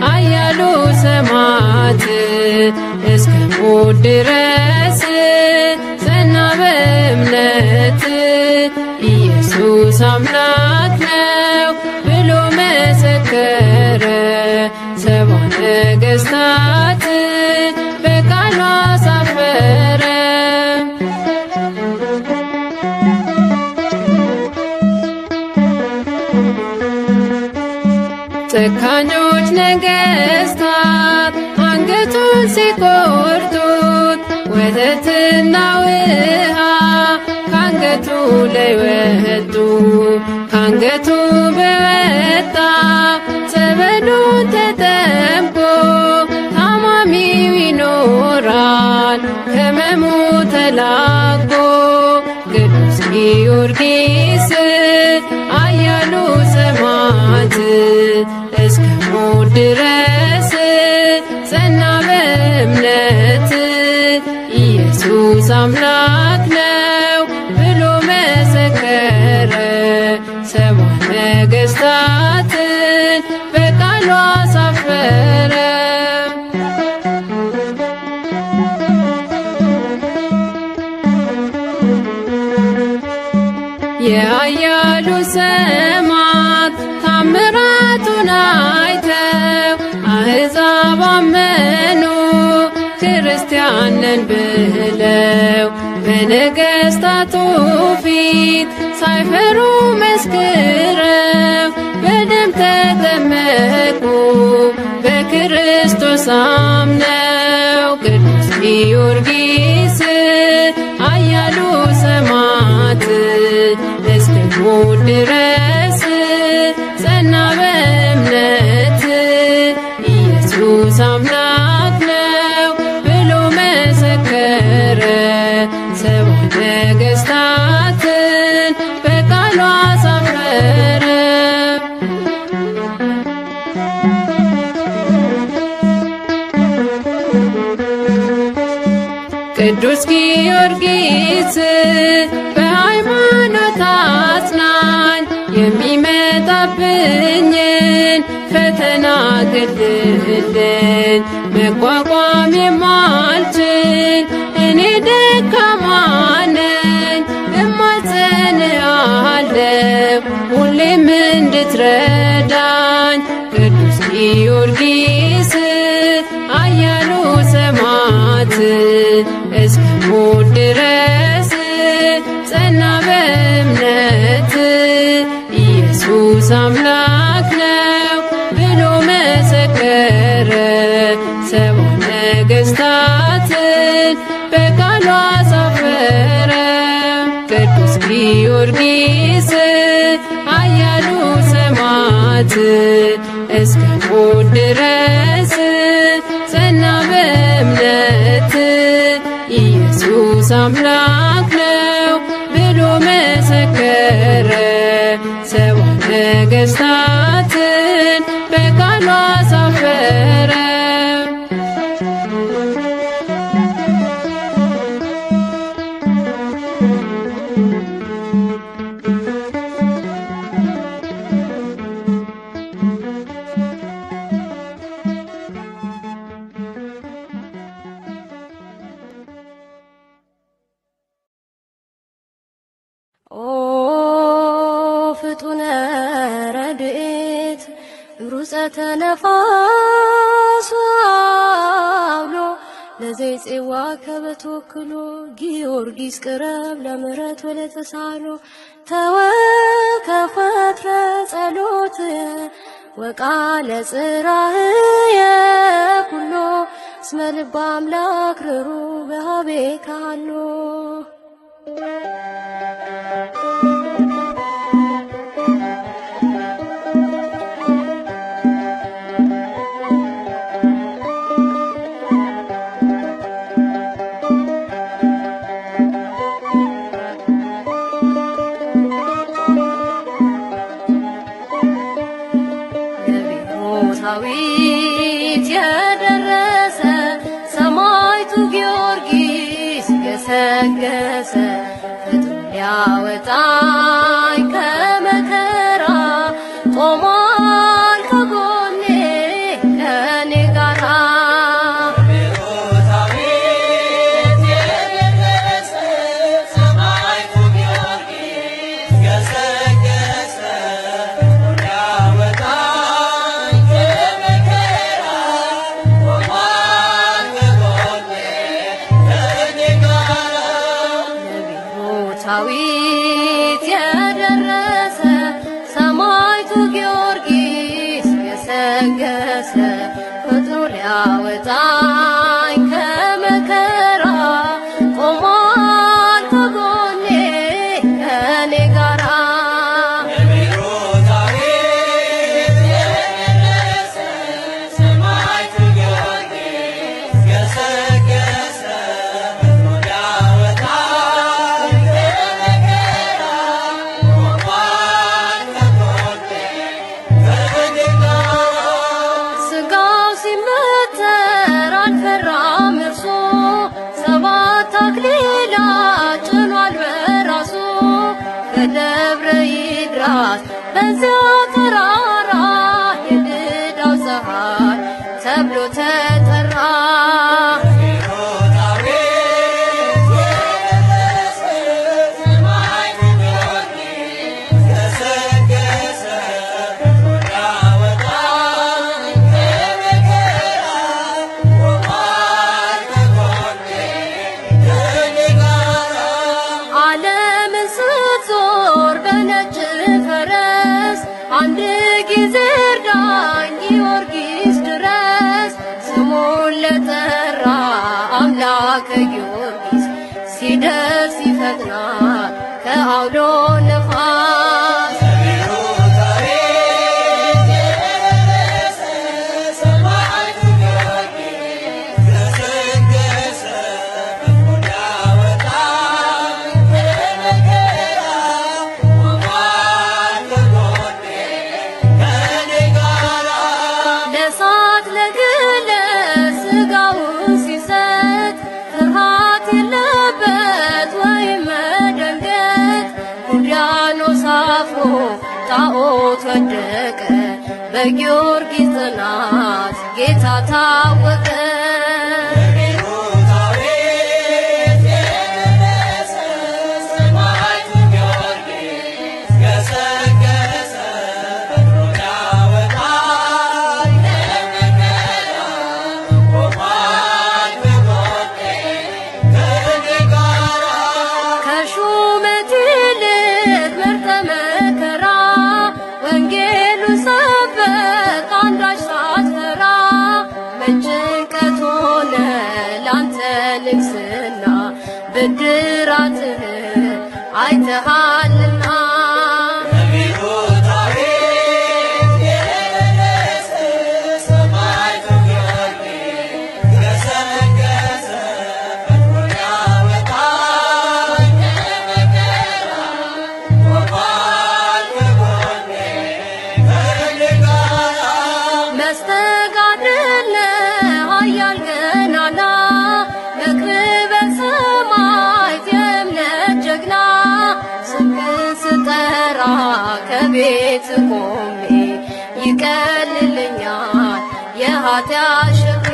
ኃያሉ ሰማዕት እስከ ሞት ድረስ ጸና በእምነት ኢየሱስ አምላክ ነው ብሎ መሰከረ 70 ነገሥታት በቃሉ አሳፈረ። ጨካኞች ነገሥታት አንገቱን ሲቆርጡት ወተትና ውሃ ካንገቱ ላይ ወጡ። ካንገቱ በወጣ ጸበሉን ተጠምቆ ታማሚው ይኖራል ከሕመሙ ተላቆ። ቅዱስ ጊዮርጊስ ኃያሉ ሰማዕት እስከ ሞት ድረስ ጸና በእምነት ኢየሱስ አምላክ ነው ብሎ መሰከረ 70 ነገሥታትን በቃሉ አሳፈረ። የኃያሉ ሰማዕት ታምራቱን አይተው አሕዛብ አመኑ ክርስቲያን ነን ብለው በነገሥታቱ ፊት ሳይፈሩ መስክረው በደም ተጠመቁ በክርስቶስ አምነው። ቅዱስ ጊዮርጊስ ኃያሉ ሰማዕት እስከ ሞት ድረስ ጸና በእምነት ኢየሱስ አምላክ ነው ብሎ መሰከረ 70 ነገሥታትን በቃሉ አሳፈረ። ቅዱስ ጊዮርጊስ በሃይማኖት አጽናኝ የሚመጣብኝን ፈተና ግድልን መቋቋም የማልችል እኔ ደካማ ነኝ እማጸንሃለሁ ሁሌም እንድትረዳኝ። ቅዱስ ጊዮርጊስ ኃያሉ ሰማዕት እስከ ሞት ድረስ ጸና በእምነት ኢየሱስ አምላክ ነው ብሎ መሰከረ 70 ነገሥታትን በቃሉ አሳፈረ። ቅዱስ ጊዮርጊስ ኃያሉ ሰማዕት እስከ ሞት ድረስ ጸና በእምነት ኢየሱስ አምላክ ነው ብሎ መሰከረ 70 ነገሥታትን በቃሉ አሳፈረ። ፍጡነ ረድኤት ሩፀተ ነፋስ አውሎ ለዘይፄዋ ከበተወክሎ ጊዮርጊስ ቅረብ ለምህረት ወለተሳሎ ተወከፈትረ ጸሎትየ ወቃለ ጽራህየ ኩሎ እስመ ልበ አምላክ ርሩ በኀቤ ካሎ። ገሰገሰ ፍጥሞ ሊያወጣኝ ከመከራ ቆሟል ከጎኔ ከኔ ጋራ ዳዊት የደረሰ ሰማዕቱ ጊዮርጊስ ገሰገሰ ፍጥሞ ሊያወጣኝ ከመከራ ቆሟል ከጎኔ ከኔ ጋራ ደብረ ይድራስ በዚያ ተራራ የድዳው ፀሐይ ተብሎ ተጠራ አንድ ጊዜ እርዳኝ ጊዮርጊስ ድረስ ስሙን ለጠራ አምላከ ጊዮርጊስ ሲደርስ ይፈጥናል ከአውሎ ነፋስ ጣዖት ወደቀ በጊዮርጊስ ጽናት ጌታ ታወቀ ንግስና ብድራትህ አይተሃልና መስተጋድል ኃያል ገናና መክብበ ሰማዕት የእምነት ጀግና ስምህን ስጠራ ከቤት ቆሜ ይቀልልኛል የኃጢአት ሸክሜ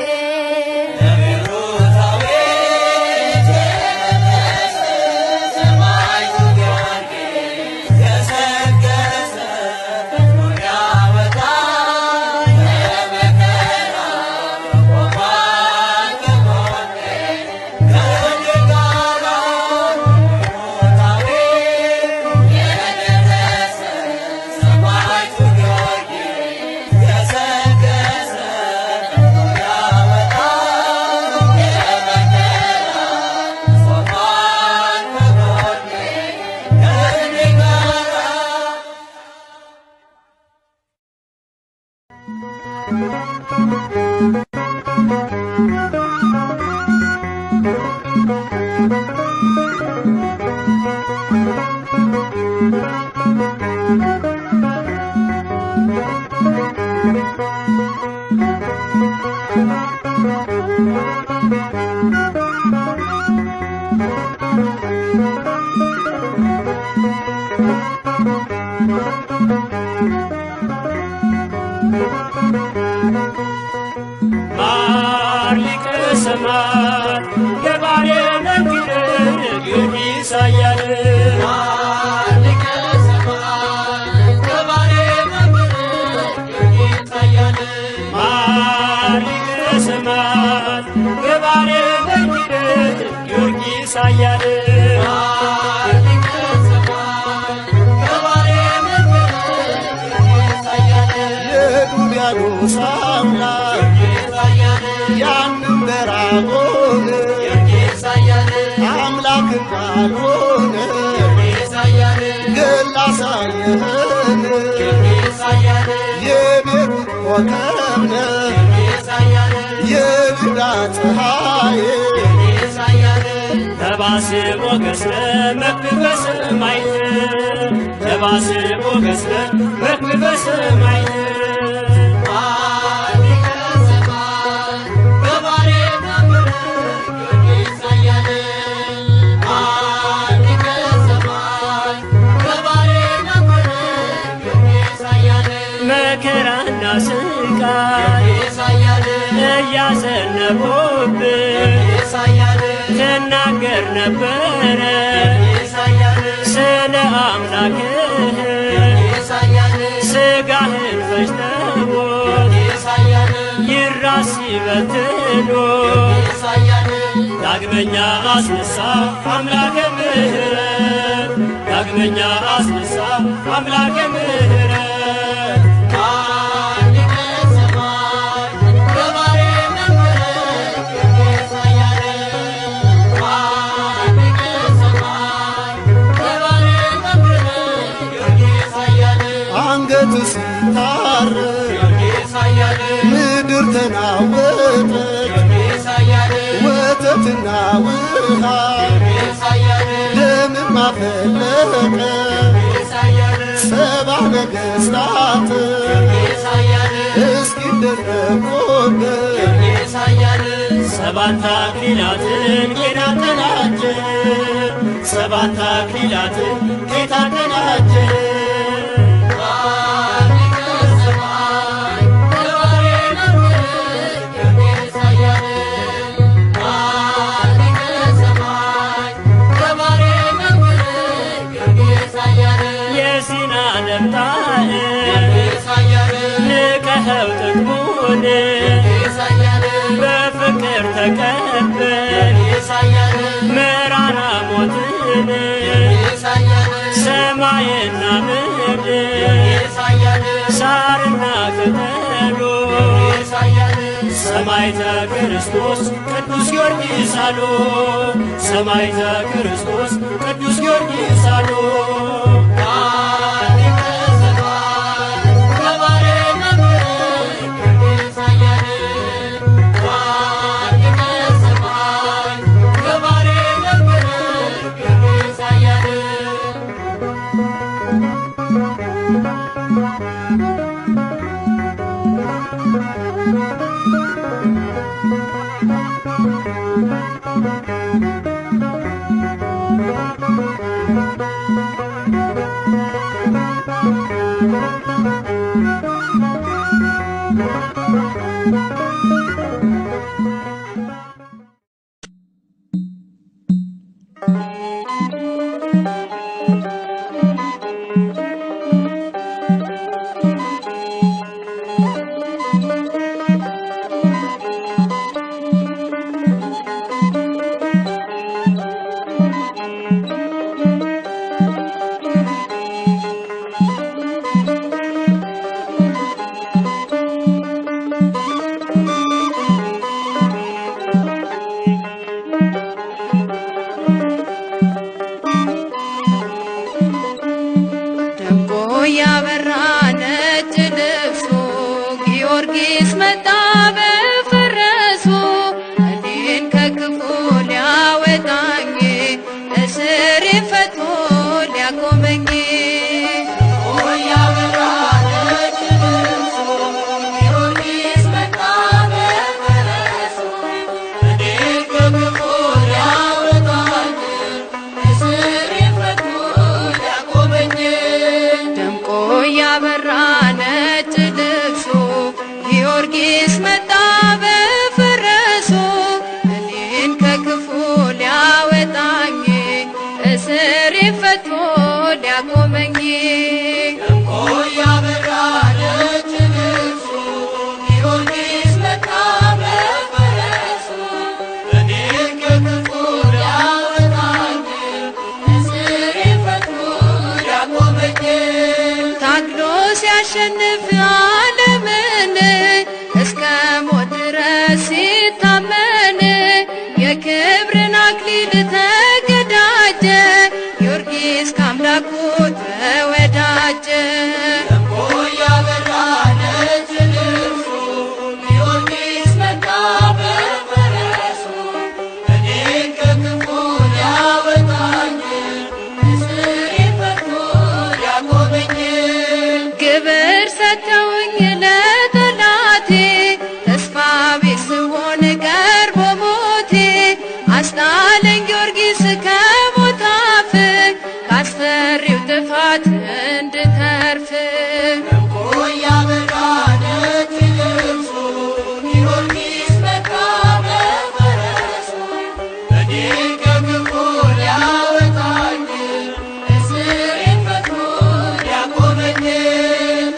Thank you. ማር ሊቀ ሰማዕት ገባሬ መንክር ጊዮርጊስ ኃያል ማር ሊቀ ሰማዕት ገባሬ መንክር ጊዮርጊስ ኃያል ማር ሊቀ ሰማዕት ገባሬ መንክር ጊዮርጊስ ኃያል የዱቢያኖስ አምላክ ያንን በራጎን አምላክ ካልሆነ ገላ ሳየህን የቤሩት ኮከብነ የይሁዳ ፀሐይ ነባስ ሞገስነ መክብበ ሰማዕት ነባስ ሞገስነ መክብበ ሰማዕት መከራና ስቃይ እያዘነቡብን ትናገር ነበረ ስለ አምላክህ ሥጋህን ፈጅተውት ይራስ ሲበትኑ ዳግመኛ አስነሳ አምላከ ምሕረት ዳግመኛ አስነሳ አምላከ ምሕረት አንገቱ ሲታረድ ምድር ተናወጠች ወተትና ውሃ ደምም አፈለቀ ሰባ ነገሥታት እስኪደነቁበት ሰባት አክሊላትን ጌታ ተቀዳጀ ሰባት አክሊላትን ጌታ ተቀዳጀ የሲና ነብጣን ንቀኸው ጥቅሙን በፍቅር ተቀበል መራራ ሞትን ሰማይና ምድር ሳርና ቅጠሉ ሰማዕተ ክርስቶስ ቅዱስ ጊዮርጊስ አሉ ሰማዕተ ክርስቶስ ቅዱስ ጊዮርጊስ አሉ ሲያሸንፍ ዓለምን እስከ ሞት ድረስ ሲታመን የክብርን አክሊል ተቀዳጀ ጊዮርጊስ ከአምላኩ ተወዳጀ። ግብር ሰጥተውኝ ለጠላቴ ተስፋ ቢስ ስሆን ቀርቦ ሞቴ አስጣለኝ ጊዮርጊስ ከሞት አፍ ካስፈሪው ጥፋት እንድተርፍ።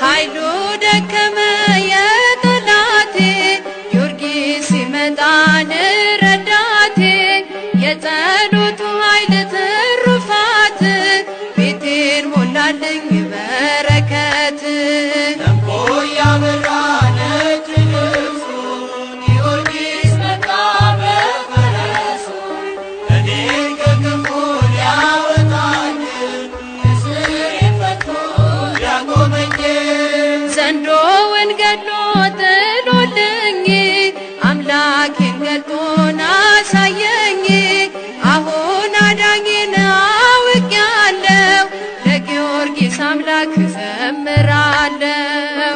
ኃይሉ ደከመ የጠላቴ ጊዮርጊስ ሲመጣን ረዳቴ የጸሎቱ ኃይል ትሩፋት ቤቴን ሞላልኝ በረከት። ዘንዶውን ገድሎ ጥሎልኝ አምላኬን ገልጦን አሳየኝ። አሁን አዳኜን አውቄያለሁ ለጊዮርጊስ አምላክ ዘምራለሁ።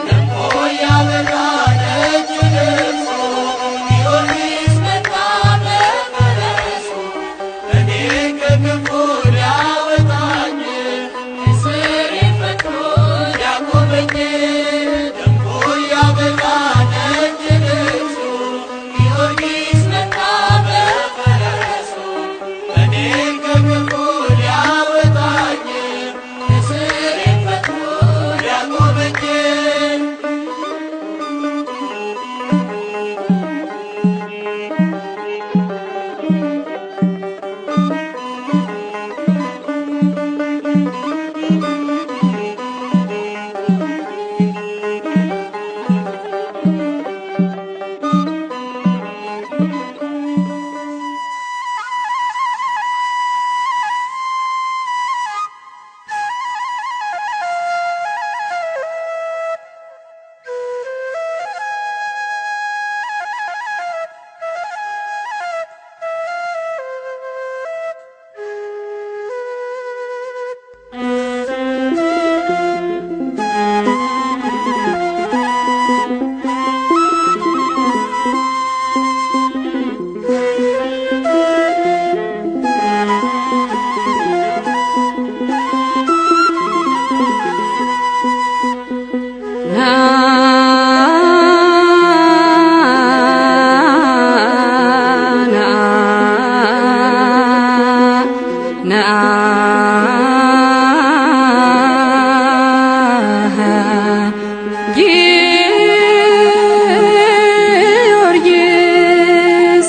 ጊዮርጊስ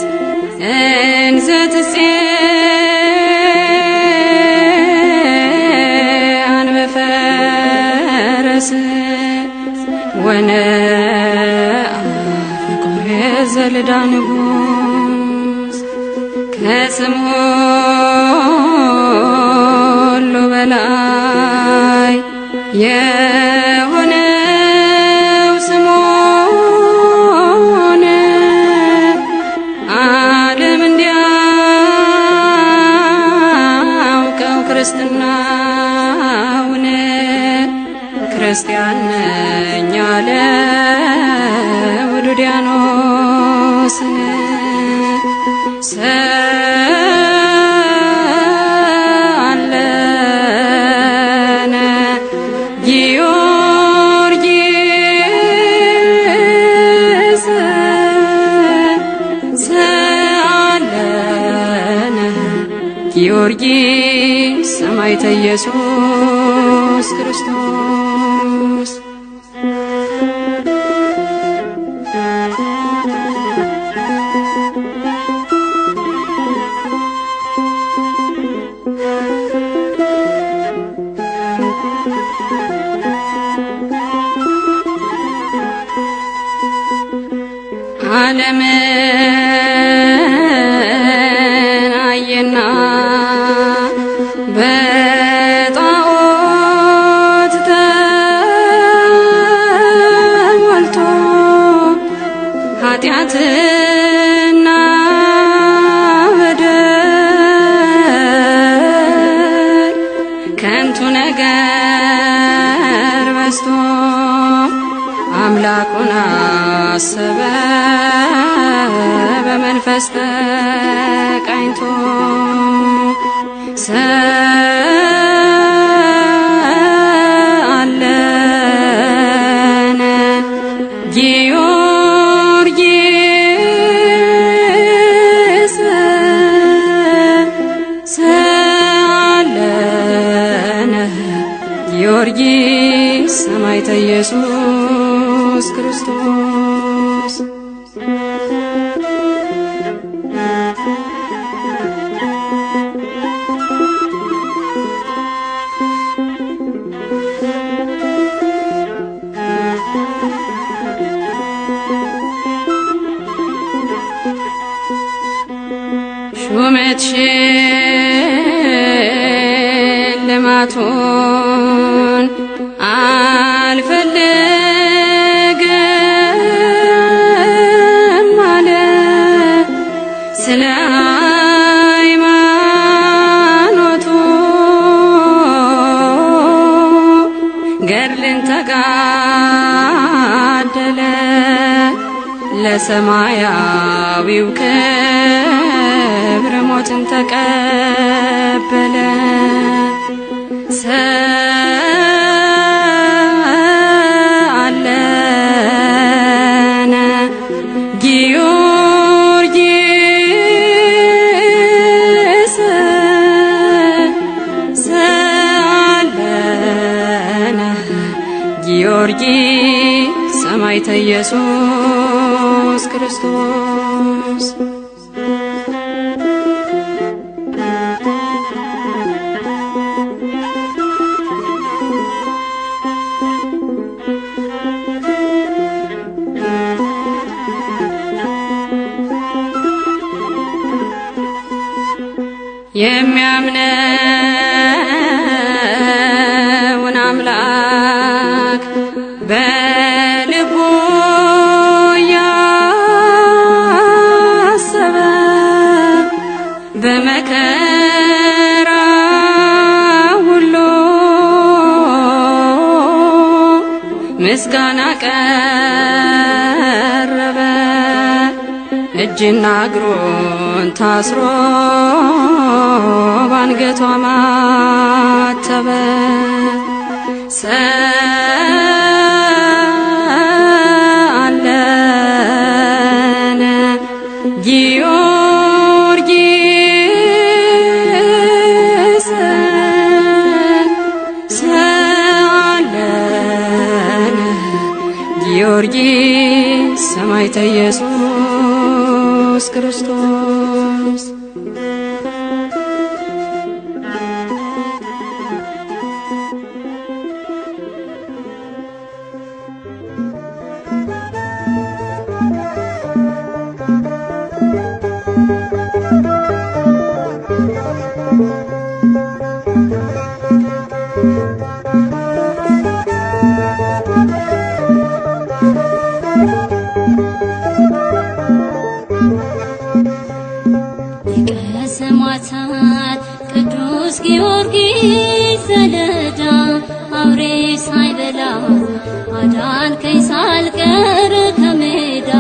እንዘ ትጼአን በፈረስ ወነአ ፍቁሬ ዘልዳ ንጉሥ ከስም ሁሉ በላይ የሆነው ስምዖን ዓለም እንዲያውቀው ክርስትናውን ክርስቲያን ነኝ አለ ውዱዲያኖስን ሰአለነ ጊዮርጊስ ሰአለነ ጊዮርጊስ ሰማዕተ ኢየሱስ ክርስቶስ ዓለምን አየና በጣዖት ተሞልቶ ኃጢአትና በደል ከንቱ ነገር በዝቶ አምላኩን አሰበ በመንፈስ ተቃኝቶ ሰአለነ ጊዮርጊስ ሰአለነ ጊዮርጊስ ሰማዕተ ኢየሱስ ክርስቶስ ሹመት ሽልማቱን አልፈልግም አለ ስለ ሃይማኖቱ ገድልን ተጋደለ ለሰማያዊው ክብር ሞትን ተቀበለ ሰአለነ ጊዮርጊስ ሰአለነ ጊዮርጊስ ሰማዕተ ኢየሱስ ክርስቶስ የሚያምነውን አምላክ በልቡ ያሰበ በመከራ ሁሉ ምስጋና ቀረበ እጅና እግሩን ታስሮ ባንገቷ ማተበ ሰአለነ ጊዮርጊስ ሰአለነ ጊዮርጊስ ሰማዕተ ኢየሱስ ክርስቶስ ቅዱስ ጊዮርጊስ ሰለዳ አውሬ ሳይበላ አዳንከኝ ሳልቀር ከሜዳ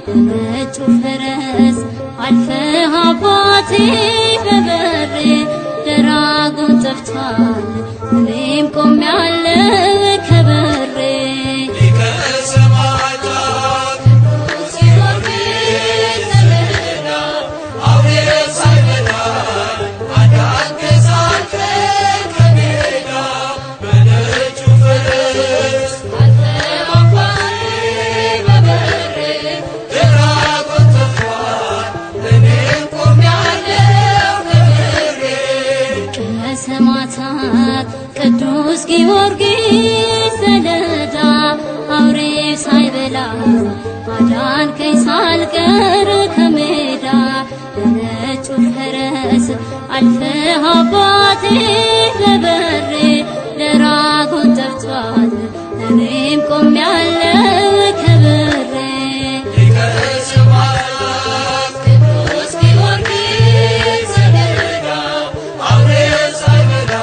በነጩ ፈረስ አልፈህ አባቴ በበሬ ደራጎን ጠፍቷል እኔም ቆሜያለሁ ከበሬ But ቅዱስ ጊዮርጊስ ሰሌዳ አውሬ ሳይበላ አዳንከኝ ሳልቀር ከሜዳ በነጩ ፈረስ አልፈህ አባቴ በበሬ ለራጎን ጠፍቷል እኔም ቆሜያለሁ ከበሬ ቅዱስ ጊዮርጊስ ሰሌዳ አውሬ ሳይበላ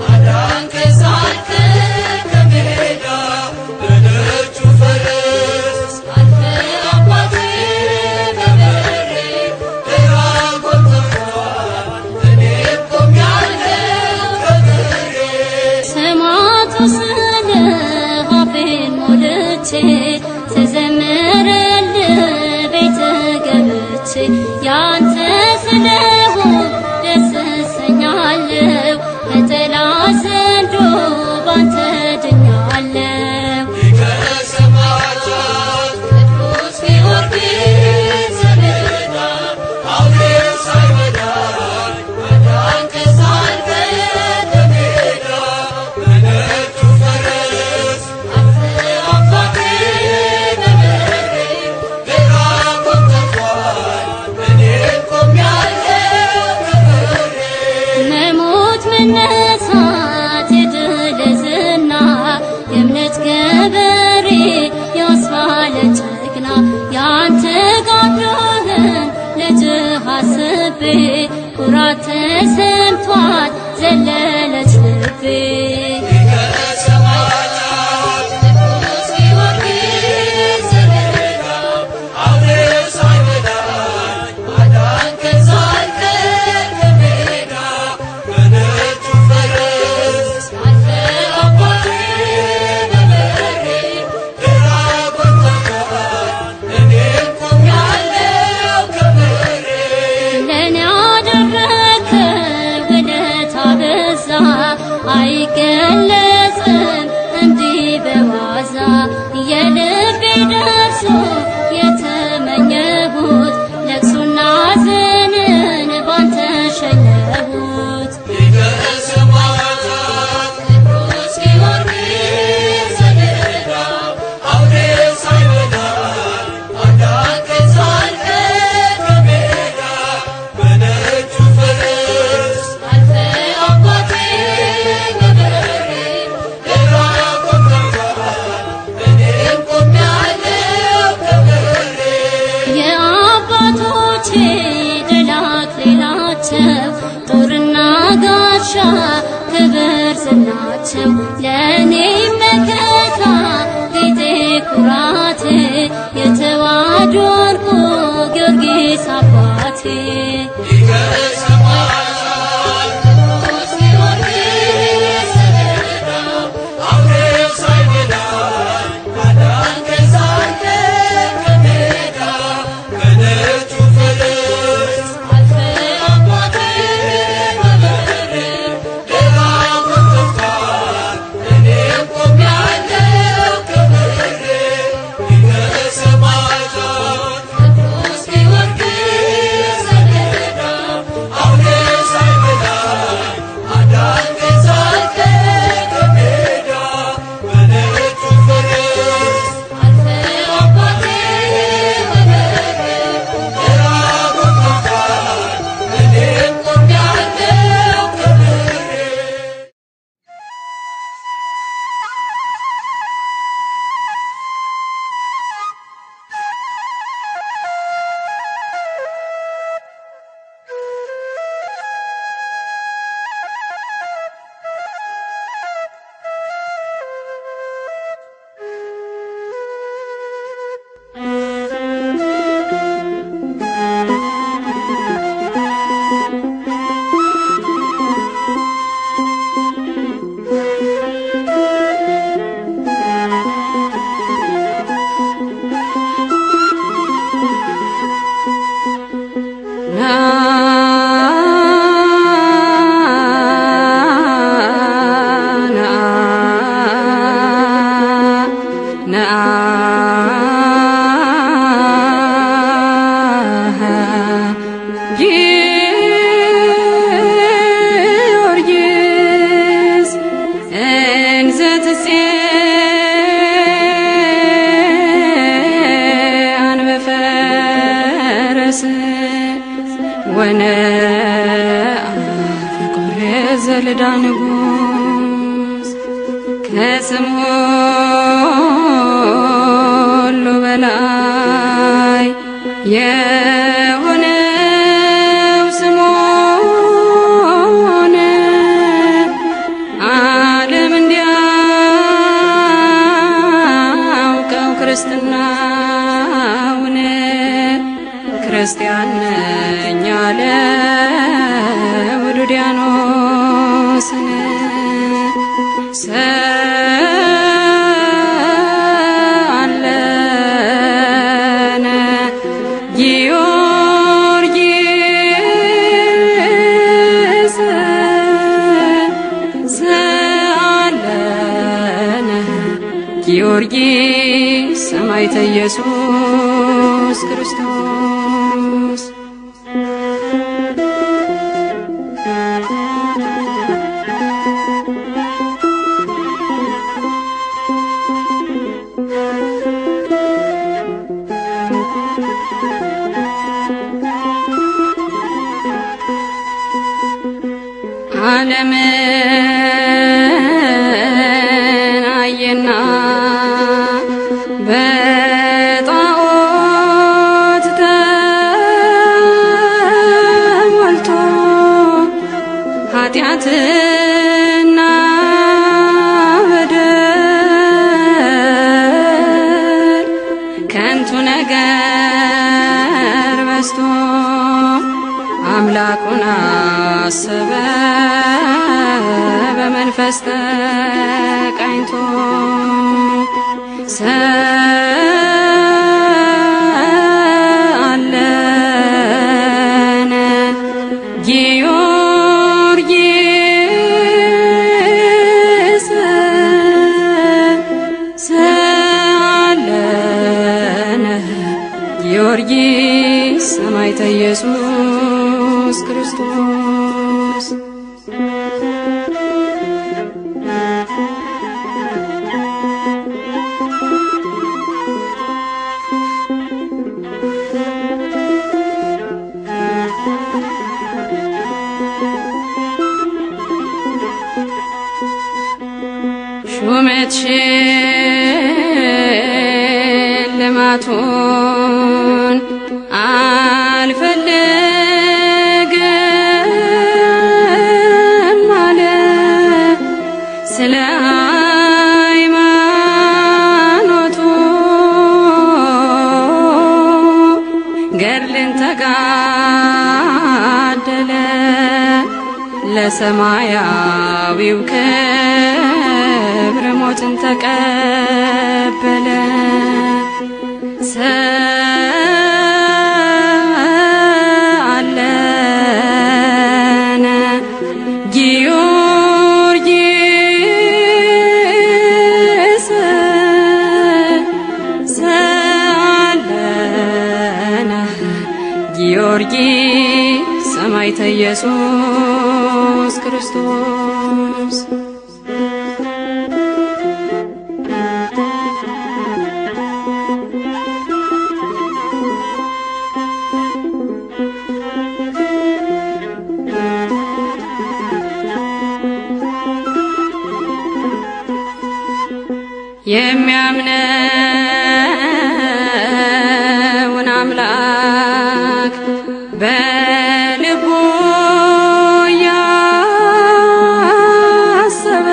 አዳንከኝ ሳልቀር ከሜዳ በነጩ ፈረስ አልፈህ አባቴ በበሬ ለራጎን ጠፍቷል እኔም ቆሜያለሁ ከበሬ ሰማዕቱ ስልህ አፌን ሞልቼ ስዘምርልህ ቤት ገብቼ ያንተ ስለሆን ደስ እሰኛለሁ በጠላት ዘንዶ ባንተ ድኛለሁ። ቅዱስ ጊዮርጊስ ሰሌዳ አውሬ ሳይበላ አዳንከኝ ሳልቀር ከሜዳ በነጩ ፈረስ አልፈህ አባቴ በበሬ ለራጎን ጠፍቷል እኔም ቆሜያለሁ ከበሬ መሞት መነሳት የድል ዝና የእምነት ገበሬ ያስባለ ጀግና ያንተ ጋብሎህን ልጅህ አስቤ ኩራት ተሰምቷት ዘለለች ልቤ ቅዱስ ጊዮርጊስ ሰሌዳ አውሬ ሳይበላ አዳንከኝ ሳልቀር ከሜዳ በነጩ ፈረስ አልፈህ አባቴ በበሬ ለራጎን ጠፍቷል እኔም ቆሜያለሁ ከበሬ ለእኔ ያደረግከው ውለታ በዛ አይገለጽም እንዲህ በዋዛ የልቤ ደርሶ የተመኘሁት ለቅሶና ሐዘንን ባንተ ሸኘሁት። ቅዱስ ጊዮርጊስ ሰሌዳ አውሬ ሳይበላ አዳንከኝ ሳልቀር ከሜዳ በነጩ ፈረስ አልፈህ አባቴ በበሬ ለራጎን ጠፍቷል እኔም ቆሜያለሁ ከበሬ የአባቶቼ ድል አክሊላቸው ጦርና ጋሻ ክብር ዝናቸው ለእኔ መከታ ጌጤ ኩራቴ የተዋሕዶ ዕርቁ ጊዮርጊስ አባቴ ቅዱስ ጊዮርጊስ ሰሌዳ አውሬ ሳይበላ አዳንከኝ ሳልቀር ከሜዳ በነጩ ፈረስ አልፈህ አባቴ በበሬ ለራጎን ጠፍቷል እኔም ቆሜያለሁ ከበሬ ቅዱስ ጊዮርጊስ ሰሌዳ አውሬ ሳይበላ አዳንከኝ ሳልቀር ከሜዳ በነጩ ፈረስ አልፈህ አባቴ በበሬ ለራጎን ጠፍቷል እኔም ቆሜያለሁ ከበሬ ወነአፍቅሬ ዘልዳ ንጉሥ ከስም ሁሉ በላይ የሆነው ስሙን ዓለም እንዲያውቀው ክርስትናውን ክርስቲያን ነኝ አለ ውዱዲያኖስን ሰአለነ ጊዮርጊስ ሰአለነ ጊዮርጊስ ሰማዕተ ኢየሱስ ክርስቶስ ዓለምን አየና በጣዖት ተሞልቶ ኃጢአትና በደል ከንቱ ነገር በዝቶ አምላኩን አሰበ በመንፈስ ተቃኝቶ ሰአለነ ጊዮርጊስ ሰአለነ ጊዮርጊስ ሰማዕተ ኢየሱስ ክርስቶስ ሹመት ሽልማቱን አልፈልግም አለ ስለ ሃይማኖቱ ገድልን ተጋደለ ለሰማያዊው ክብር ሞትን ተቀበለ ሰአለነ ጊዮርጊስ ሰአለነ ጊዮርጊስ ሰማዕተ ኢየሱስ ክርስቶስ የሚያምነውን አምላክ በልቡ ያሰበ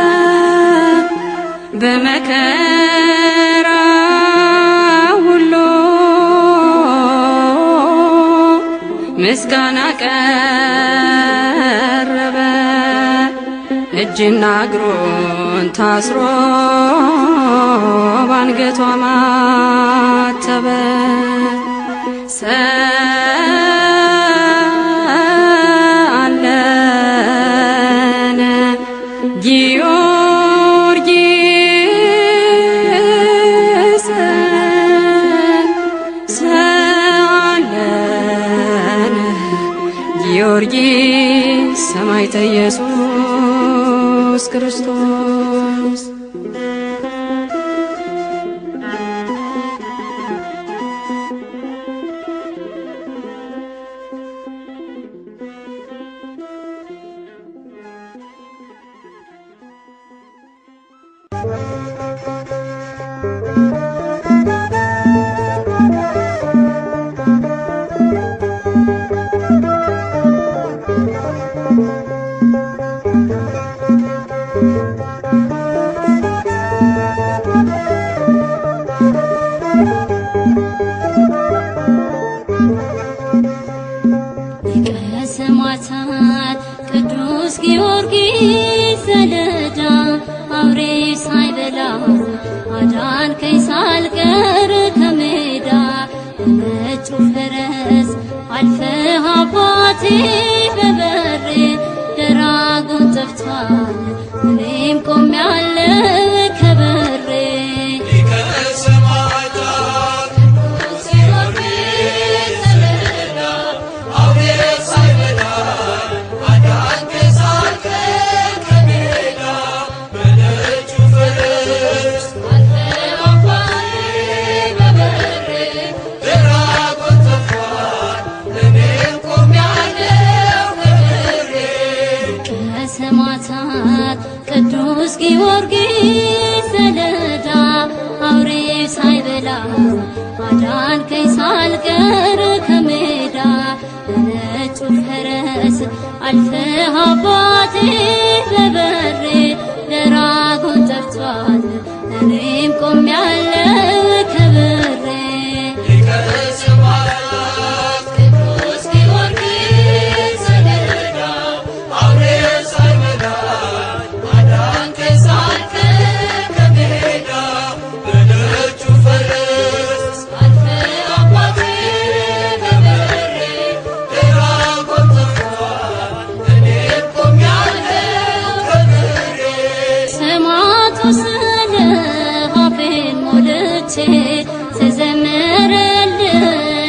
በመከራ ሁሉ ምስጋና ቀረበ እጅና እግሩን ታስሮ ባንገቷ ማተበ ሰአለነ ጊዮርጊስ ሰአለነ ጊዮርጊስ ሰማዕተ ኢየሱስ ክርስቶስ ከሰማዕታት ቅዱስ ጊዮርጊስ ዘለዳ አውሬ ሳይበላ አዳንከኝ ሳልቀር ከሜዳ በነጩ ፈረስ አልፈህ አባቴ በበሬ ደራጎን ጠፍቷል እኔም ቆሜያለሁ ከበሬ ቅዱስ ጊዮርጊስ ዘለዳ አውሬ ሳይበላ አዳንከኝ ሳልቀር ከሜዳ በነጩ ፈረስ አልፈህ አባቴ በበሬ ደራጎን ጠፍቷል እኔም ቆሜያለሁ ከበሬ ተዘመረልህ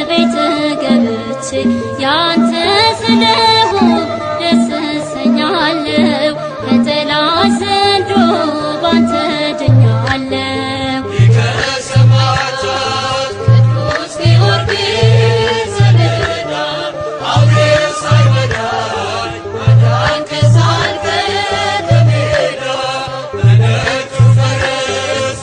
ቤት ገብቼ ያንተ ስለሆን ደስ እሰኛለሁ ከጠላት ዘንዶ ባንተ ድኛለሁ ቅዱስ ጊዮርጊስ ዘለዳ አውሬ ሳይበላ አዳንከኝ ሳልቀር ከሜዳ በነጩ ፈረስ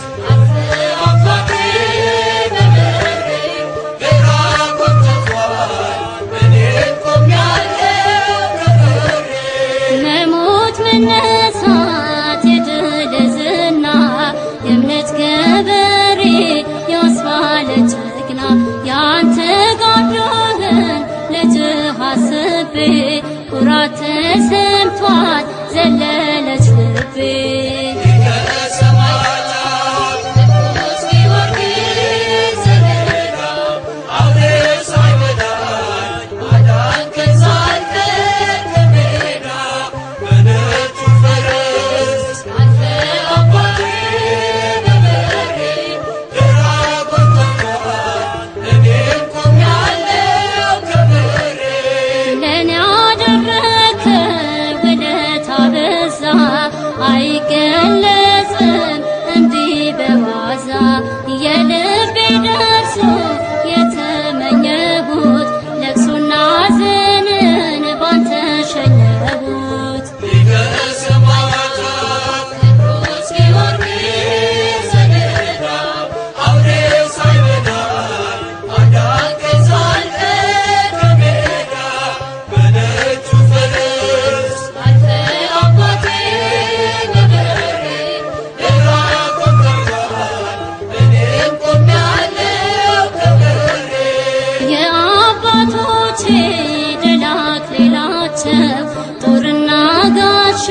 መነሳት የድል ዝና የእምነት ገበሬ ያስባለ ጀግና ያንተ ጋዶህን ልጅህ አስቤ ኩራት ተሰምቷት ዘለለች ልቤ አይገለጽም እንዲህ በዋዛ የልቤ ደርሶ የተመኘሁት ለቅሶና ሐዘንን ባንተ ሸኘሁት ቅዱስ ጊዮርጊስ ዘለዳ አውሬ ሳይበላ አዳንከኝ ሳልቀር ከሜዳ በነጩ ፈረስ አልፈህ አባቴ የአባቶቼ ድል አክሊላቸው ጦርና ጋሻ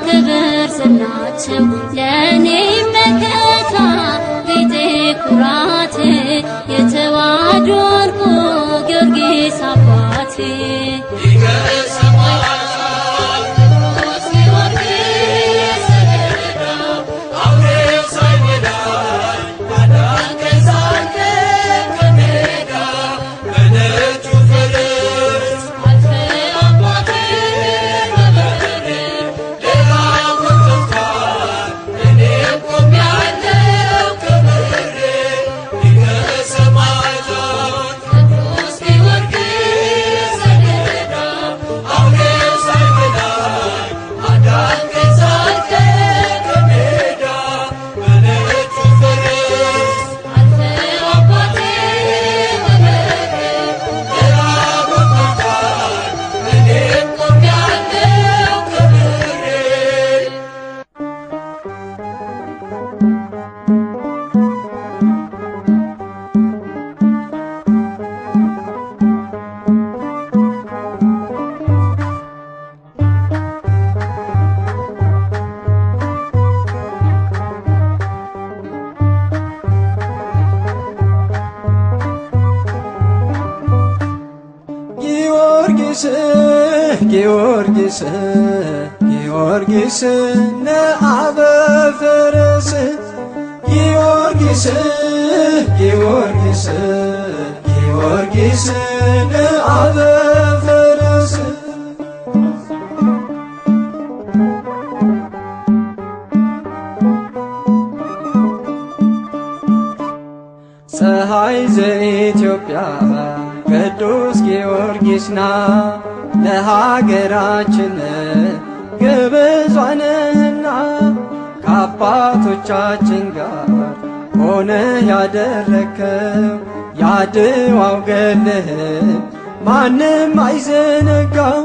ክብር ዝናቸው ለእኔ መከታ ጌጤ ኩራቴ የተዋሕዶ ዕርቁ ጊዮርጊስ አባቴ ቅዱስ ጊዮርጊስ ጊዮርጊስ ጊዮርጊስ ጊዮርጊስ ነአበ ፈረስ ጊዮርጊስ ጊዮርጊስ ጊዮርጊስ ነአበ ፈረስ ፀሐይ ዘኢትዮጵያ ቅዱስ ጊዮርጊስና ለሀገራችን ግብዟንና ከአባቶቻችን ጋር ሆነ ያደረከው ያድዋው ገድልህን ማንም አይዘነጋው።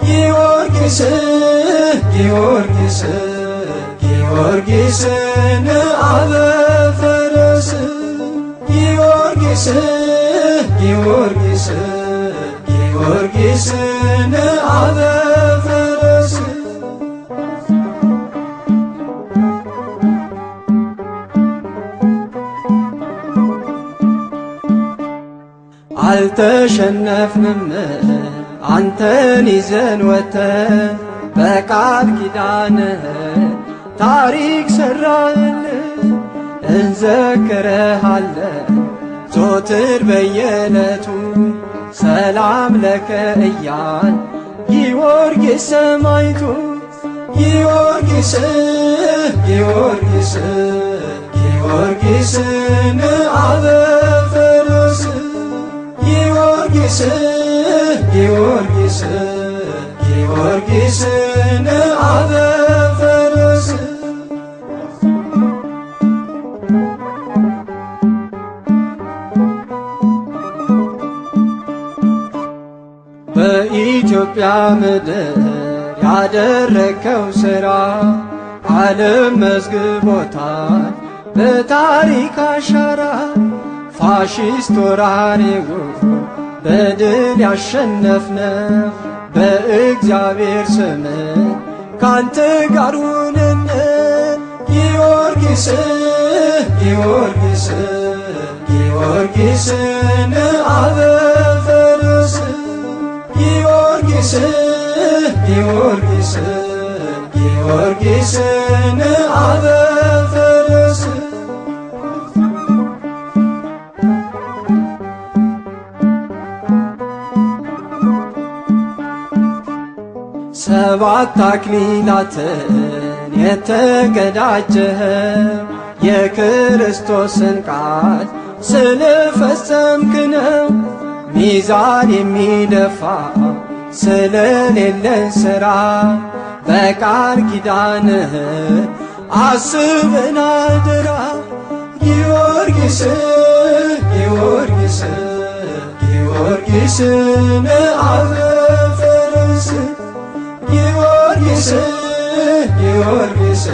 ጊዮርጊስ ጊዮርጊስ ጊዮርጊስ ነአበ ፈረስ ጊዮርጊስ ጊዮርጊስ ጊዮርጊስ ነአበ ፈረስ አልተሸነፍንም አንተን ይዘን ወጥተን በቃል ኪዳንህ ታሪክ ሰራህልን እንዘክርሃለን ዞትር በየዕለቱ ሰላም ለከ እያል ጊዮርጊስ ሰማዕቱ ጊዮርጊስ ጊዮርጊስ ጊዮርጊስ ነአበ ፈረስ ጊዮርጊስ ጊዮርጊስ ጊዮርጊስ ነአበ ፈረስ በኢትዮጵያ ምድር ያደረከው ሥራ ዓለም መዝግቦታል በታሪክ አሻራ ፋሽስት ወራሪው በድል ያሸነፍነው በእግዚአብሔር ስም ካንተ ጋር ሆነን ጊዮርጊስ ጊዮርጊስ ጊዮርጊስ ነአበ ፈረስ ጊዮርጊስ ጊዮርጊስ ጊዮርጊስ ነአበ ፈረስ ሰባት አክሊላትን የተቀዳጀኸው የክርስቶስን ቃል ስለፈጸምክ ነው። ሚዛን የሚደፋ ስለሌለን ሥራ በቃል ኪዳንህ አስበን አደራ። ጊዮርጊስ ጊዮርጊስ ጊዮርጊስ ነአበ ፈረስ ጊዮርጊስ ጊዮርጊስ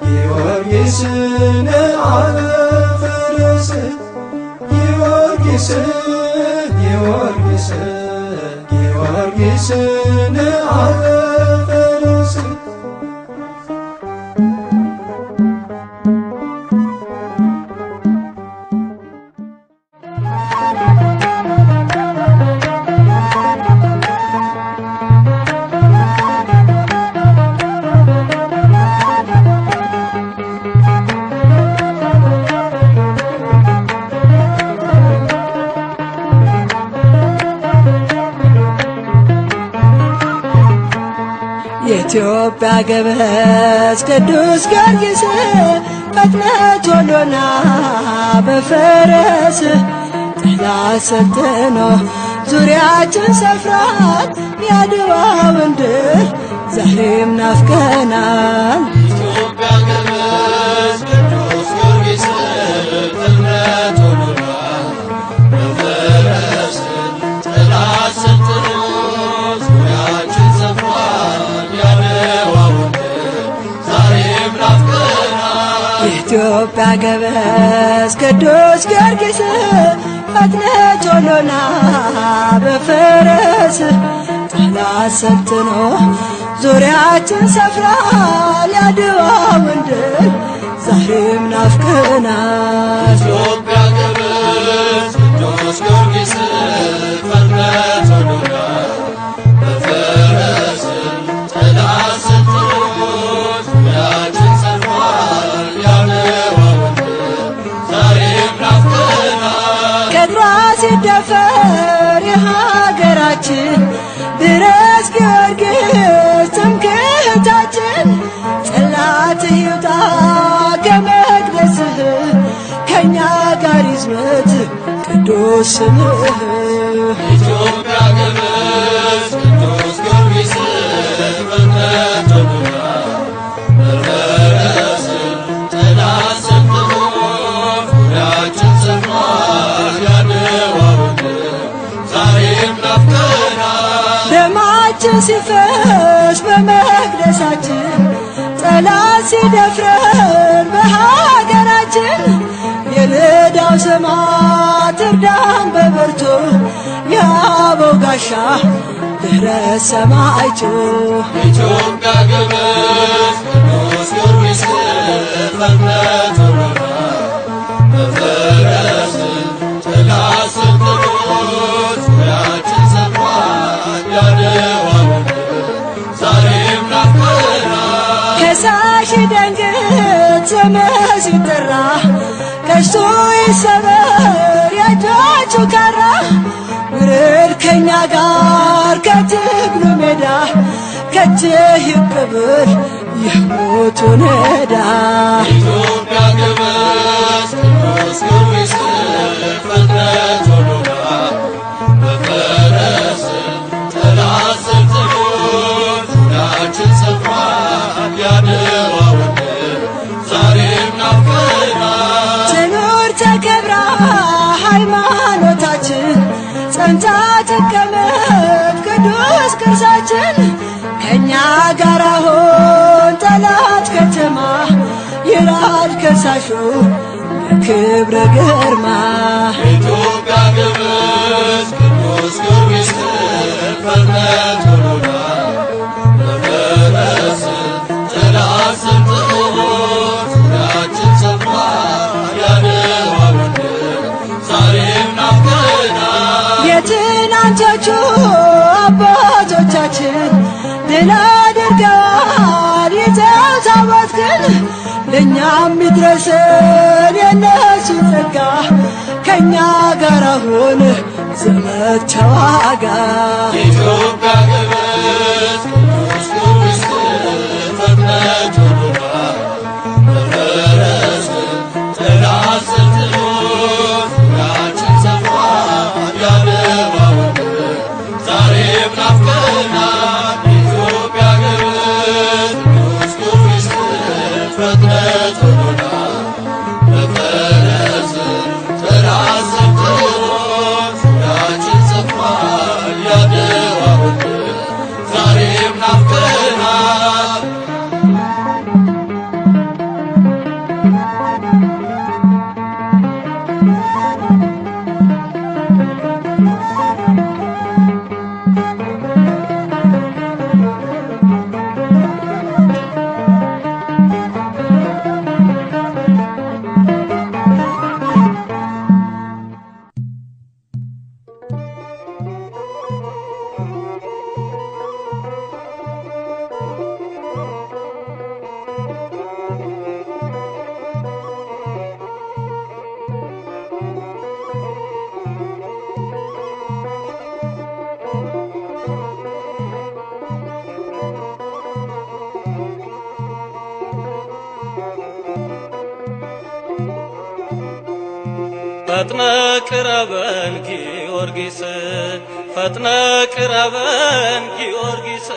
ጊዮርጊስ ነአበ ፈረስ ጊዮርጊስ ጊዮርጊስ ጊዮርጊስ ነአበ ፈረስ የኢትዮጵያ ገበዝ ቅዱስ ጊዮርጊስ ፈጥነህ ቶሎና በፈረስ ጠላት ሰልጥኖ ዙሪያችን ሰፍሯል የአድዋውን ድል ዛሬም ናፍቀናል። የኢትዮጵያ ገበዝ ቅዱስ ጊዮርጊስ ፈጥነህ ቶሎና በፈረስ ጠላት ሰልጥኖ ዙሪያችን ሰፍሯል የኢትዮጵያ ገበዝ ቅዱስ ጊዮርጊስ ፈጥነህ ቶሎና በፈረስ ጠላት ሰልጥኖ ዙሪያችን ሰፍሯል የአድዋውን ድል ዛሬም ናፍቀናል። የኢትዮጵያ ገበዝ ቅዱስ ጊዮርጊስ ፈጥነህ መከታችን ድረስ ጊዮርጊስ ትምክህታችን ጠላትህ ይውጣ ከመቅደስህ ከእኛ ጋር ይዝመት ቅዱስ ስምህ ኢትዮጵያ ግብጽ ቅዱስ ጊዮርጊስ በእምነት ሆኖና በፈረስ ጠላት ሰንጥቆ ዙሪያችን ሰፍሯል ያድዋው ድል ዛሬም ናፍቀናል። ደማችን ሲፈስ በመቅደሳችን ጠላት ሲደፍረን በሀገራችን የልዳው ሰማዕት እርዳን በብርቱ የአበው ጋሻ ድኅረት ሰማዕቱ ኢትዮጵያ ግብጽ ቅዱስ ጊዮርጊስ በእምነት ሆኖና በፈረስ ጠላት ሰንጥቆ ዙሪያችን ሰፍሯል ያድዋው ድል ዛሬም ናፍቀናል። ከሳሽ ደንግጥ ስምህ ሲጠራ ቀስቱ ይሰበር የእጆቹ ካራ ውረድ ከእኛ ጋር ከትግሉ ሜዳ ከእጅህ ይቀበል የሞቱን ዕዳ ኢትዮጵያ ግብጽ ቅዱስ ጊዮርጊስ በእምነት ሆኖና በፈረስ ጠላት ሰንጥቆ ዙሪያችን ሰፍሯል ያድዋው ድል ዛሬም ናፍቀናል። ትኑር ተከብራ ሃይማኖታችን ጸንታ ትቀመጥ ቅዱስ ቅርሳችን ከእኛ ጋር አሁን ጠላት ከተማ ይራድ ከሳሹ በክብረ ግርማ ኢትዮጵያ ግብጽ ቅዱስ ጊዮርጊስ በእምነት ሆኖና በፈረስ ጠላት ሰንጥቆ ዙሪያችን ሰፍሯል ያድዋው ድል ዛሬም ናፍቀናል። የትናንቶቹ አባቶቻችን ድል አድርገዋል ይዘው ታቦትህን ለእኛም ይድረሰን የእነሱ ጸጋ ከእኛ ጋር አሁን ዘመድ ተዋጋ ኢትዮጵያ ግብጽ ቅዱስ ጊዮርጊስ በእምነት ሆኖና በፈረስ ጠላት ሰንጥቆ ዙሪያችን ሰፍሯል ያድዋው ድል ዛሬም ናፍቀናል። ኢትዮጵያ ግብጽ ቅዱስ ጊዮርጊስ በእምነት ሆኖና በፈረስ ጠላት ሰንጥቆ ዙሪያችን ሰፍሯል ያድዋው ድል ዛሬም ናፍቀናል። ፈጥነ ቅረበን ጊዮርጊስ ፈጥነ ቅረበን ጊዮርጊስ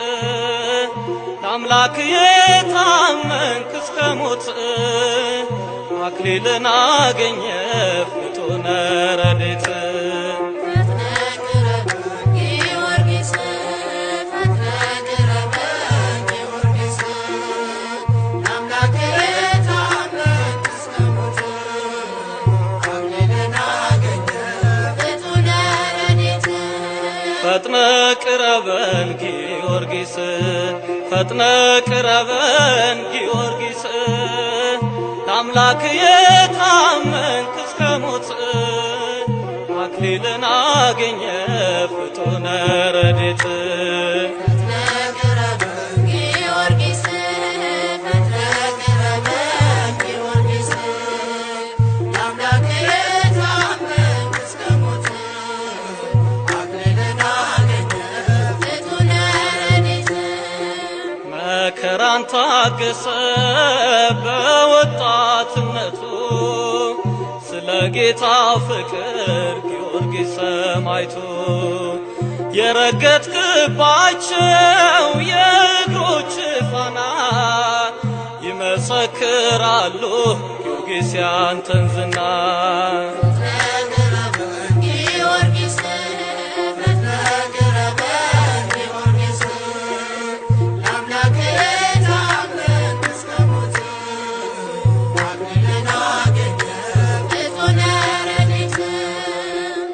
ለአምላክ የታመንክ እስከ ሞት አክሊልን አገኘ ፍጡነ ረድኤት ፈጥነ ቅረበን ጊዮርጊስ ፈጥነ ቅረበን ጊዮርጊስ ለአምላክ የታመንክ እስከ ሞት አክሊልን አገኘ ፍጡነ ረድኤት መከራን ታገሰ በወጣትነቱ ስለ ጌታ ፍቅር ጊዮርጊስ ሰማዕቱ የረገጥክባቸው የእግሮች ፋና ይመሰክራሉ ጊዮርጊስ ያንተን ዝና።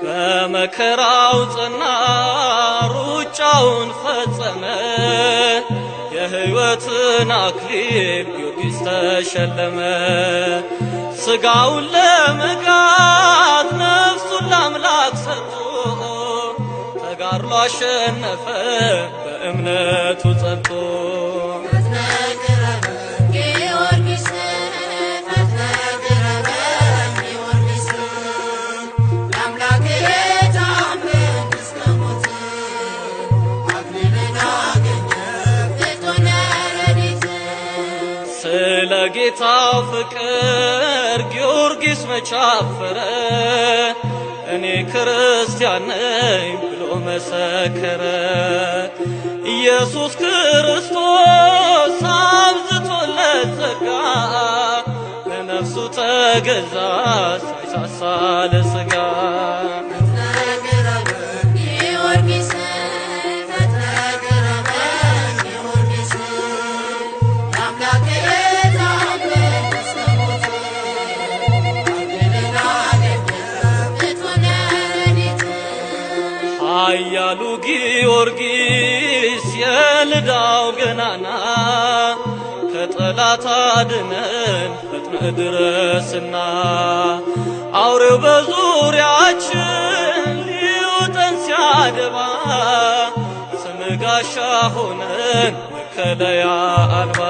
በመከራው ጸና ሩጫውን ፈጸመ የሕይወትን አክሊል ጊዮርጊስ ተሸለመ። ሥጋውን ለመጋት ነፍሱን ለአምላክ ሰጥቶ ተጋድሎ አሸነፈ በእምነቱ ጸንቶ። ስለ ጌታው ፍቅር ጊዮርጊስ መቻፈረ እኔ ክርስቲያን ነኝ ብሎ መሰከረ። ኢየሱስ ክርስቶስ አብዝቶለት ጸጋ ለነፍሱ ተገዛ ሳይሳሳ ለሥጋ። ኃያሉ ጊዮርጊስ የልዳው ገናና ከጠላት አድነን ፈጥነ ድረስና አውሬው በዙሪያችን ሊውጠን ሲያደባ ስም ጋሻ ሆነን መከለያ አልባ